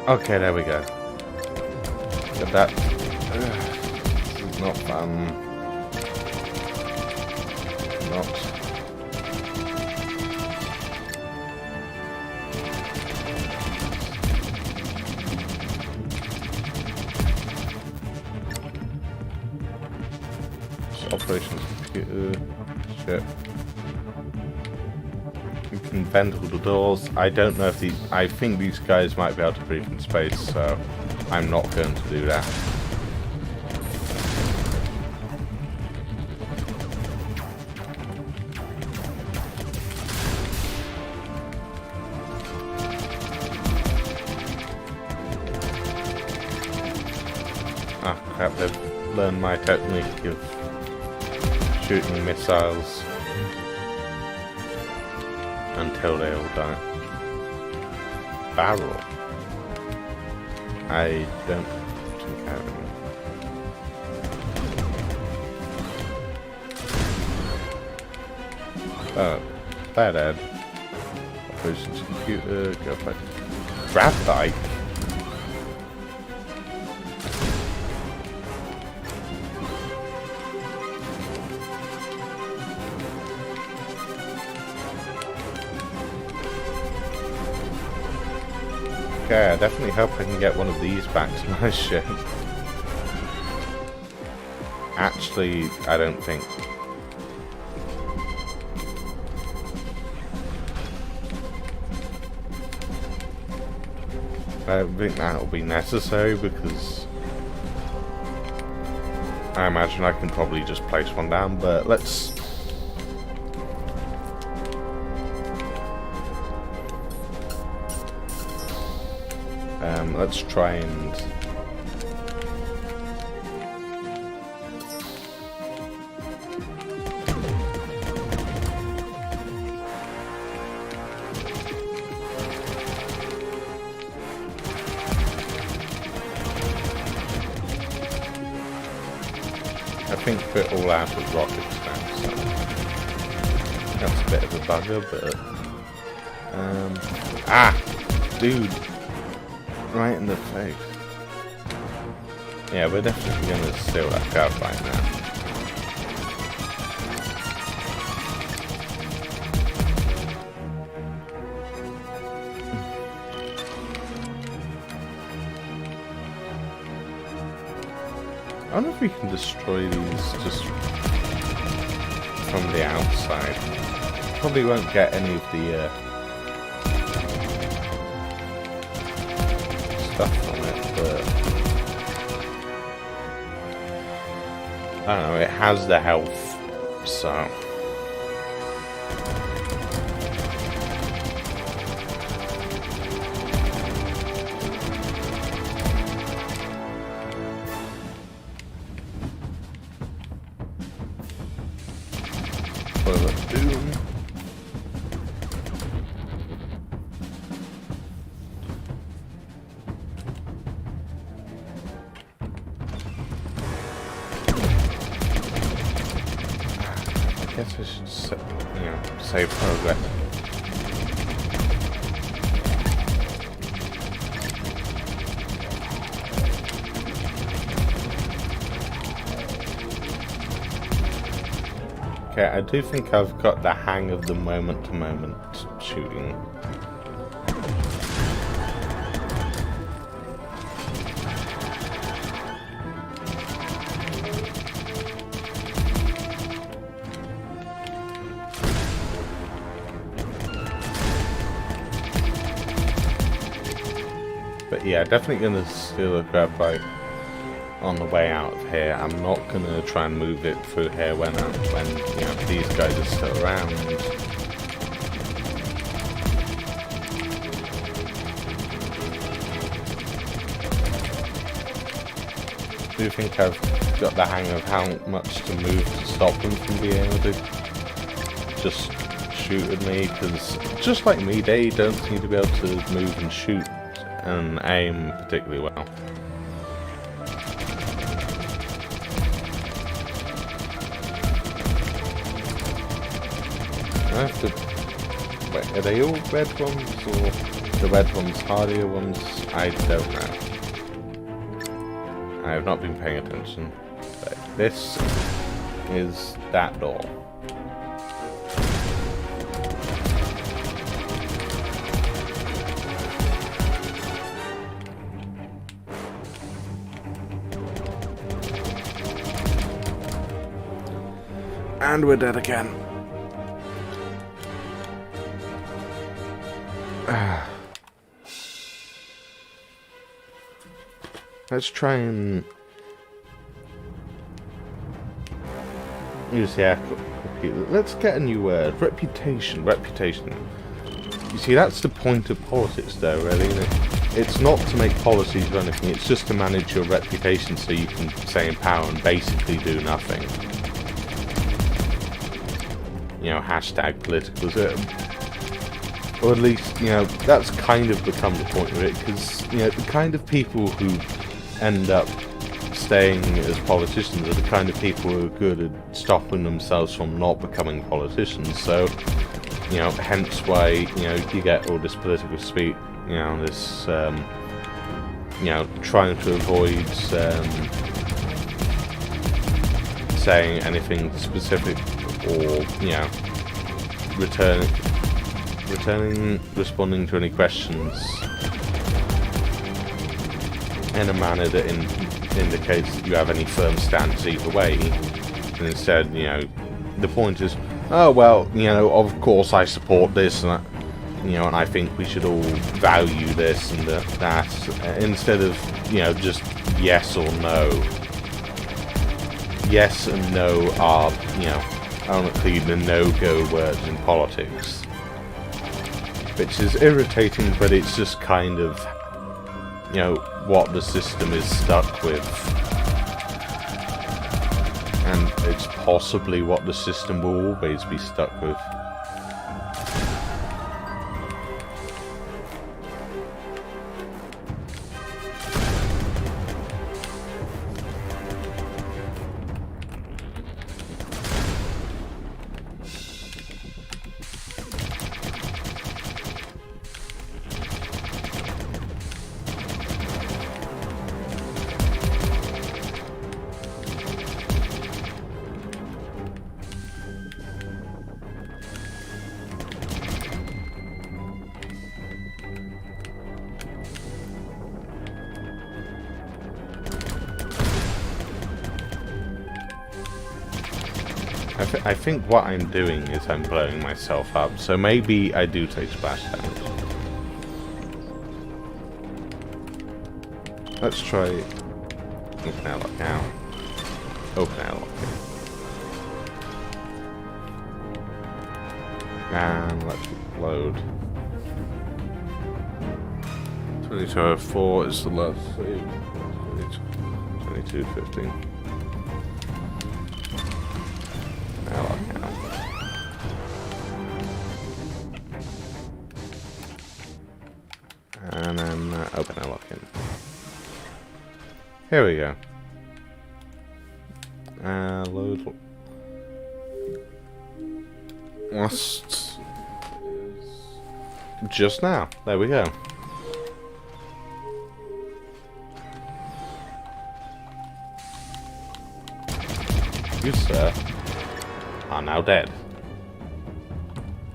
Okay, there we go. Get that. This is not fun. Not. Operations computer. Shit. We can vent all the doors. I don't know if these... I think these guys might be able to breathe in space, so I'm not going to do that. Ah, crap, they've learned my technique of shooting missiles until they all die. Barrel. I don't think I have any. Oh, bad ad. Operations computer, go back. Graphite? Okay, I definitely hope I can get one of these back to my ship. Actually, I don't think. I don't think that'll be necessary because I imagine I can probably just place one down, but let's... let's try and... I think we're all out of rockets now, so that's a bit of a bugger, but... ah! Dude! Right in the face. Yeah, we're definitely going to steal that card right now. I wonder if we can destroy these just from the outside. probably won't get any of the stuff from it, but I don't know, it has the health, so Doom. I guess I should save progress. Okay, I do think I've got the hang of the moment-to-moment shooting. But yeah, definitely gonna steal a grab bike on the way out of here. I'm not gonna try and move it through here when these guys are still around. I do think I've got the hang of how much to move to stop them from being able to just shoot at me, because just like me, they don't seem to be able to move and shoot and aim particularly well. I have to... Wait, are they all red ones, or the red ones hardier ones? I don't know. I have not been paying attention. But this is that door. And we're dead again. Let's try and use the air computer. Let's get a new word. Reputation. Reputation. You see, that's the point of politics, though, really, isn't it? It's not to make policies or anything. It's just to manage your reputation so you can stay in power and basically do nothing. You know, hashtag politicalism. Or at least, you know, that's kind of become the point of it, because, you know, the kind of people who end up staying as politicians are the kind of people who are good at stopping themselves from not becoming politicians. So, you know, hence why, you know, you get all this political speech, you know, this, you know, trying to avoid saying anything specific, or, you know, responding to any questions in a manner that indicates that you have any firm stance either way. And instead, you know, the point is, oh well, you know, of course I support this, and you know, and I think we should all value this and that, instead of, you know, just yes or no. Yes and no are, you know, honestly the no-go words in politics. Which is irritating, but it's just kind of, you know, what the system is stuck with. And it's possibly what the system will always be stuck with. I think what I'm doing is I'm blowing myself up, so maybe I do take splash damage. Let's try open airlock now. Open airlock. And let's load. 2204 is the last save. 2215. Airlock now. And then open airlock in. Here we go. Load. Last just now. There we go. You, sir, are now dead.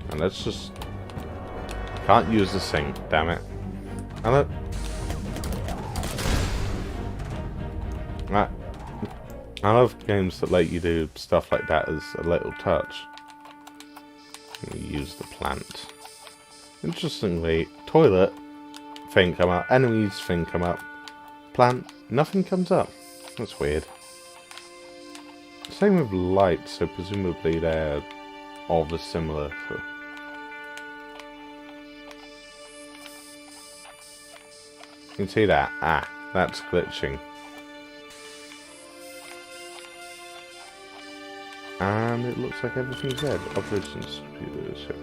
And let's just... Can't use the sink, damn it. And look. Right. I love games that let you do stuff like that as a little touch. You use the plant. Interestingly, toilet, thing come up, enemies, thing come up. Plant, nothing comes up. That's weird. Same with light, so presumably they're all the similar. So. You can see that. Ah, that's glitching. And it looks like everything's dead. Operations computer.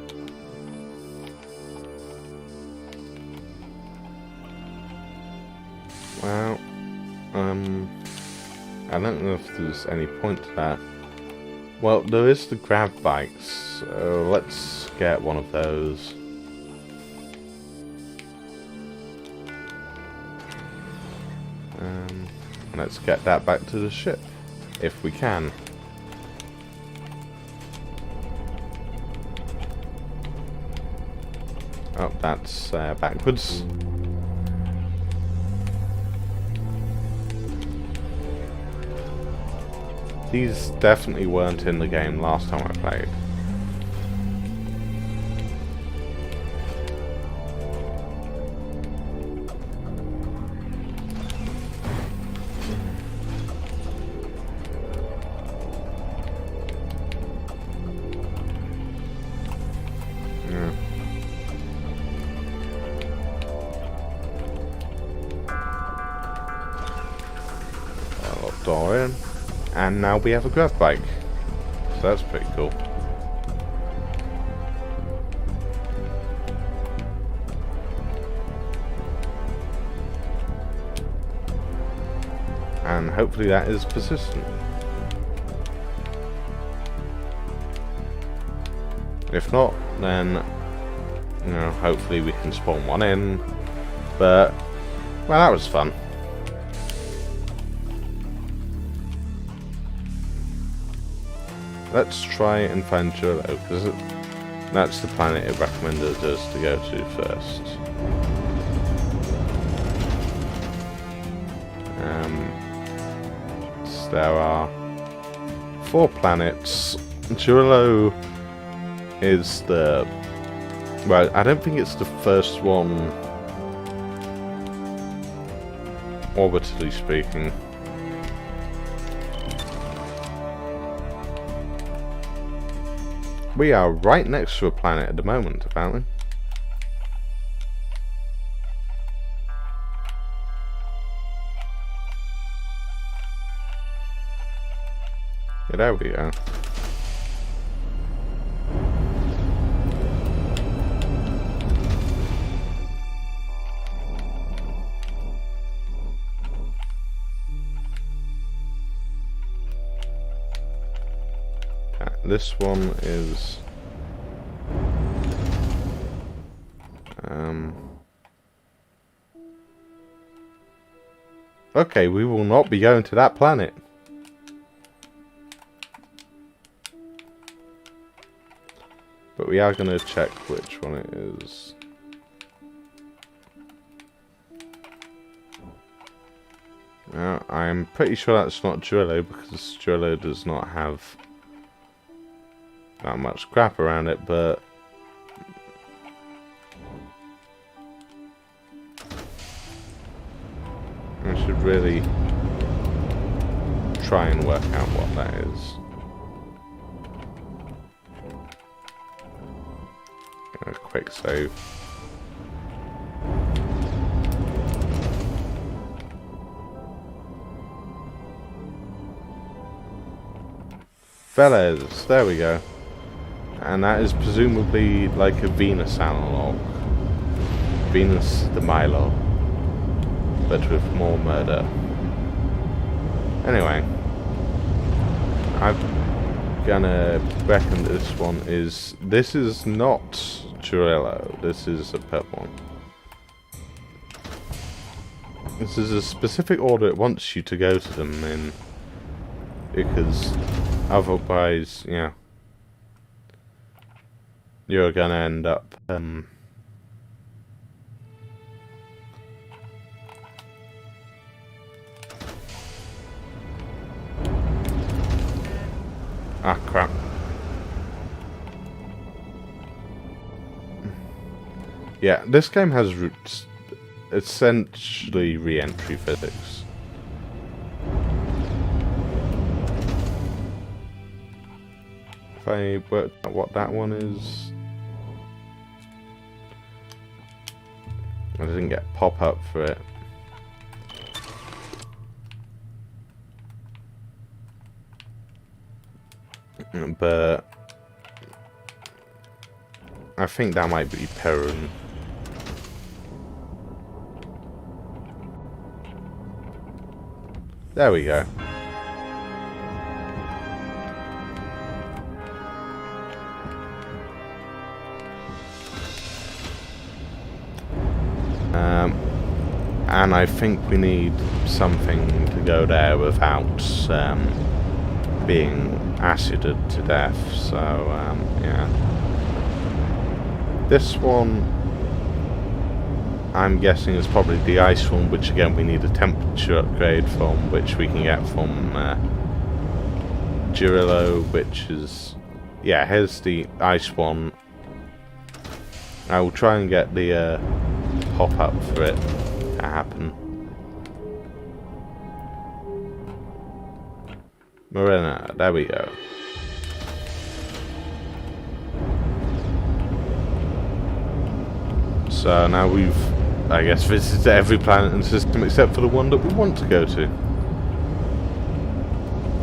Well, I don't know if there's any point to that. Well, there is the grab bikes, so let's get one of those. Let's get that back to the ship, if we can. Oh, that's backwards. These definitely weren't in the game last time I played. Door in. And now we have a grab bike. So that's pretty cool. And hopefully that is persistent. If not, then, you know, hopefully we can spawn one in. But, well, that was fun. Let's try and find Juro, because that's the planet it recommended us to go to first. So there are 4 planets. Juro is the... Well, I don't think it's the first one, orbitally speaking. We are right next to a planet at the moment, apparently. Yeah, there we go. This one is okay, we will not be going to that planet. But we are going to check which one it is. I'm pretty sure that's not Juro, because Juro does not have not much crap around it, but I should really try and work out what that is. A quick save. Fellas, there we go. And that is presumably like a Venus analog. Venus the Milo. But with more murder. Anyway. I'm gonna reckon this one is... This is not Churrillo. This is a purple one. This is a specific order it wants you to go to them in. Because otherwise, yeah, you're gonna end up ah, crap. Yeah, this game has essentially re-entry physics. If I work out what that one is... I didn't get pop-up for it. But... I think that might be Perun. There we go. And I think we need something to go there without being acided to death, so yeah. This one, I'm guessing, is probably the ice one, which again we need a temperature upgrade from, which we can get from Churrillo, which is... Yeah, here's the ice one. I will try and get the pop-up for it to happen. Marina, there we go. So now we've, I guess, visited every planet in the system except for the one that we want to go to.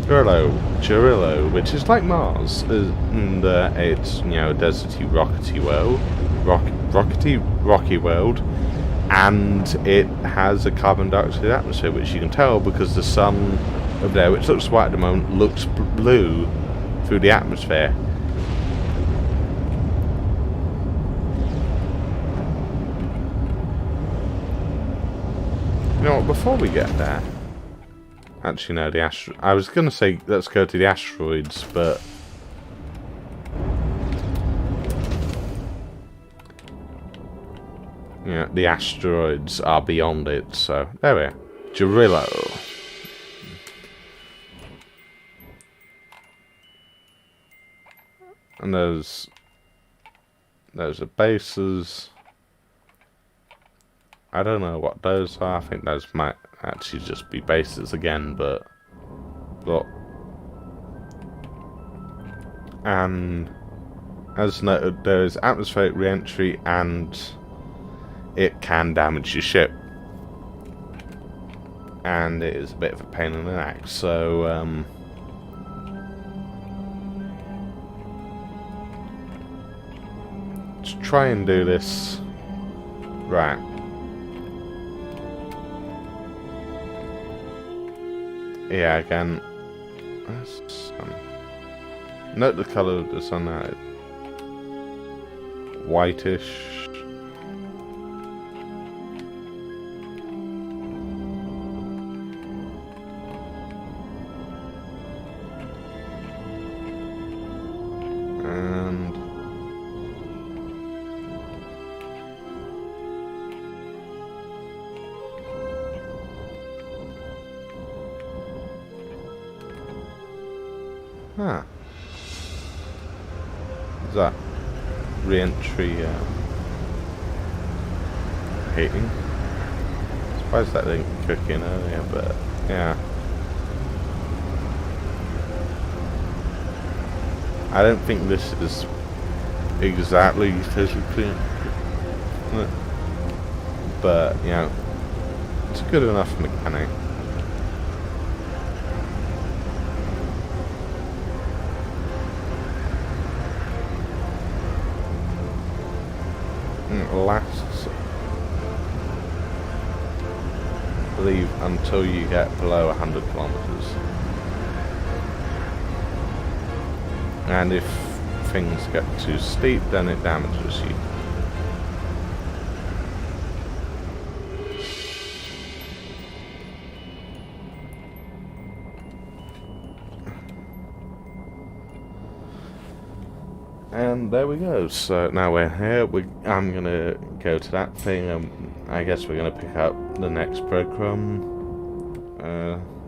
Churrillo, which is like Mars, and it's, you know, a deserty, rocky world, and it has a carbon dioxide atmosphere, which you can tell because the sun over there, which looks white at the moment, looks blue through the atmosphere. You know what, before we get there... Actually, no, I was going to say, let's go to the asteroids, but... Yeah, the asteroids are beyond it, so... There we are. Churrillo. And those are bases. I don't know what those are. I think those might actually just be bases again, but and as noted, there is atmospheric re-entry, and it can damage your ship, and it is a bit of a pain in the neck. So let's try and do this right. Yeah, again, note the colour of the sun now. Whitish. And Is that re-entry heating? I suppose that didn't cook in earlier, but yeah. I don't think this is exactly physically, but you know, it's a good enough mechanic. It lasts, I believe, until you get below 100 kilometers. And if things get too steep, then it damages you. And there we go. So now we're here. I'm gonna go to that thing, and I guess we're gonna pick up the next breadcrumb.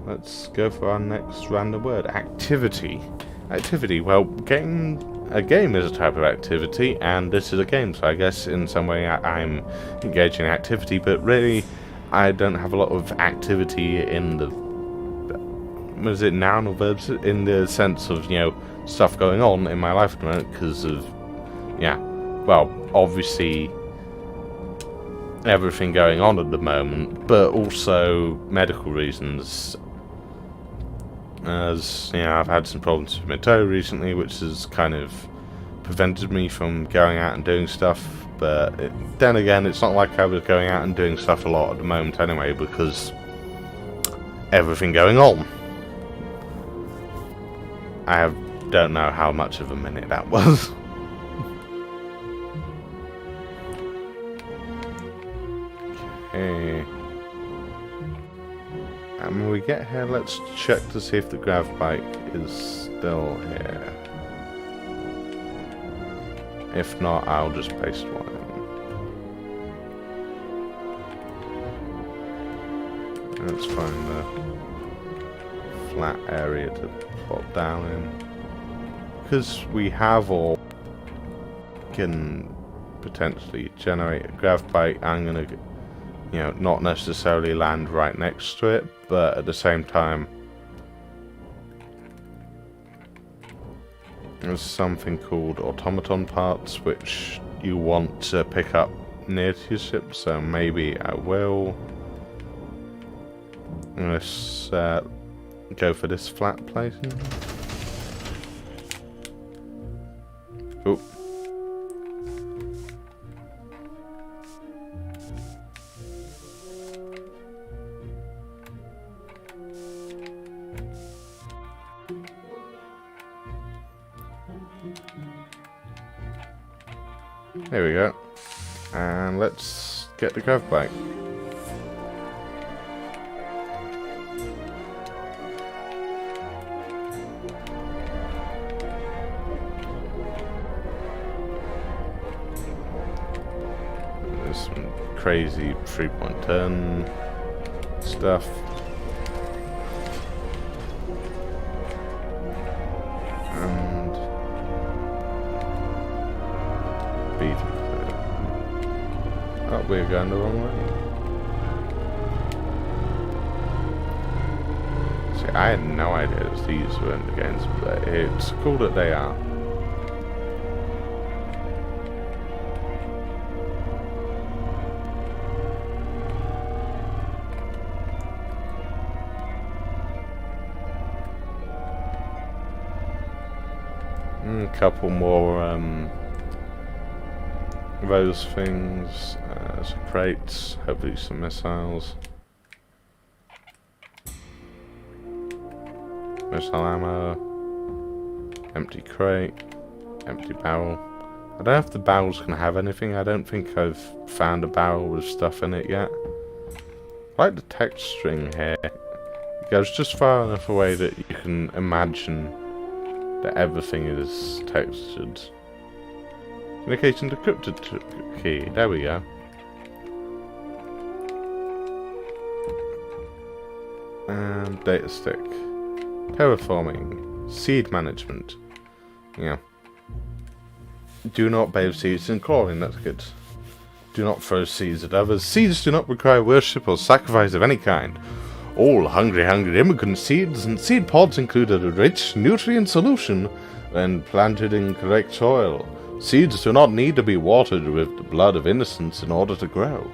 Let's go for our next random word. Activity. Activity. Well, a game is a type of activity, and this is a game, so I guess in some way I'm engaging in activity, but really I don't have a lot of activity in the, was it noun or verbs, in the sense of, you know, stuff going on in my life at the moment because of, yeah, well, obviously everything going on at the moment, but also medical reasons. As, you know, I've had some problems with my toe recently, which has kind of prevented me from going out and doing stuff, but then again, it's not like I was going out and doing stuff a lot at the moment anyway, because everything going on. I don't know how much of a minute that was. Okay. And when we get here, let's check to see if the grav bike is still here. If not, I'll just paste one in. Let's find a flat area to plot down in. Because we have all can potentially generate a grav bike, I'm gonna, you know, not necessarily land right next to it, but at the same time, there's something called automaton parts which you want to pick up near to your ship, so maybe I will. Let's go for this flat place. Oh. There we go. And let's get the grav bike. There's some crazy 3-point turn stuff. Oh, we're going the wrong way. See, I had no idea that these were in the games, but it's cool that they are. A couple more those things, some crates, hopefully some missiles, missile ammo, empty crate, empty barrel. I don't know if the barrel's gonna have anything. I don't think I've found a barrel with stuff in it yet. I like the text string here. It goes just far enough away that you can imagine that everything is textured. Communication decrypted key. There we go. And data stick. Terraforming. Seed management. Yeah. Do not bathe seeds in chlorine, that's good. Do not throw seeds at others. Seeds do not require worship or sacrifice of any kind. All hungry immigrant seeds and seed pods include a rich nutrient solution when planted in correct soil. Seeds do not need to be watered with the blood of innocence in order to grow.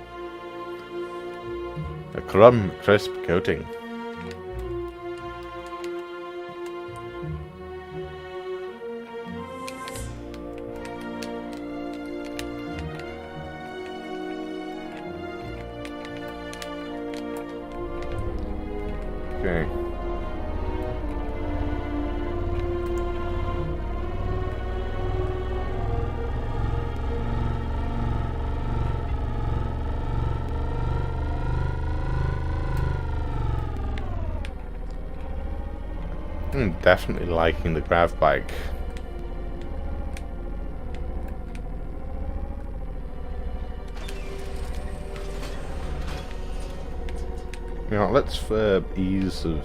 A crumb crisp coating. Okay. I'm definitely liking the grav bike. You know, let's for ease of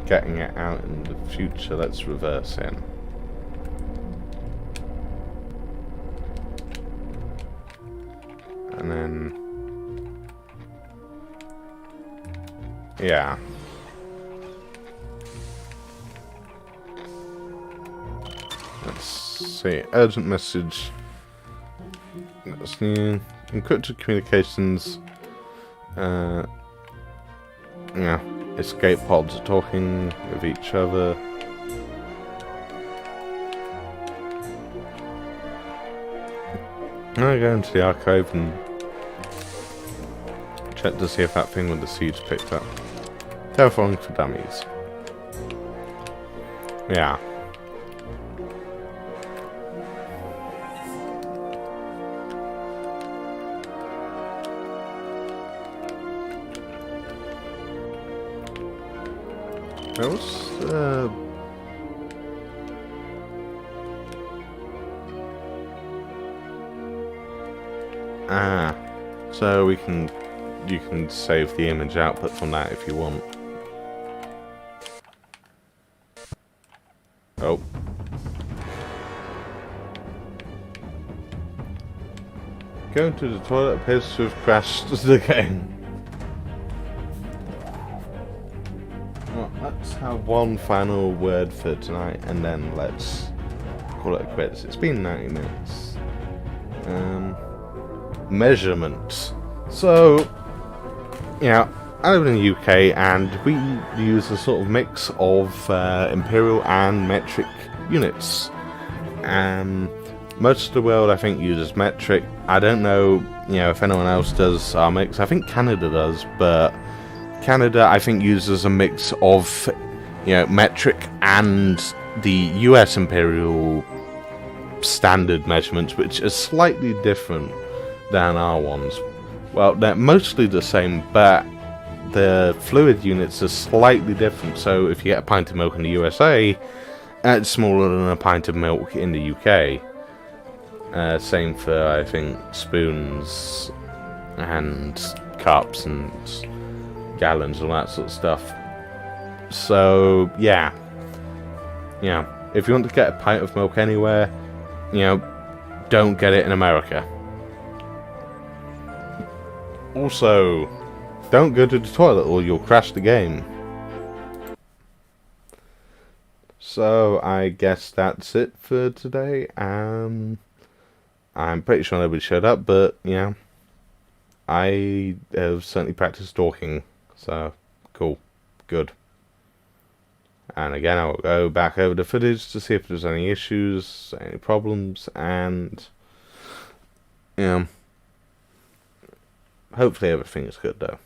getting it out in the future, let's reverse in. And then yeah. Let's see. Urgent message. That's new. Encrypted communications. Yeah. Escape pods are talking with each other. I go into the archive and check to see if that thing with the seeds picked up. Terraforming for dummies. Yeah. There was, so you can save the image output from that if you want. Oh. Going to the toilet appears to have crashed the game. Well, let's have one final word for tonight, and then let's call it quits. It's been 90 minutes. Measurements. So, yeah, I live in the UK, and we use a sort of mix of imperial and metric units. Most of the world, I think, uses metric. I don't know, if anyone else does our mix. I think Canada does, but Canada, I think, uses a mix of, metric and the US imperial standard measurements, which are slightly different than our ones. Well, they're mostly the same, but the fluid units are slightly different. So if you get a pint of milk in the USA, it's smaller than a pint of milk in the UK. Same for, I think, spoons and cups and gallons and all that sort of stuff. So, yeah. If you want to get a pint of milk anywhere, don't get it in America. Also, don't go to the toilet or you'll crash the game. So, I guess that's it for today. I'm pretty sure nobody showed up, but, I have certainly practiced talking. So, cool. Good. And again, I will go back over the footage to see if there's any issues, any problems, and hopefully everything is good though.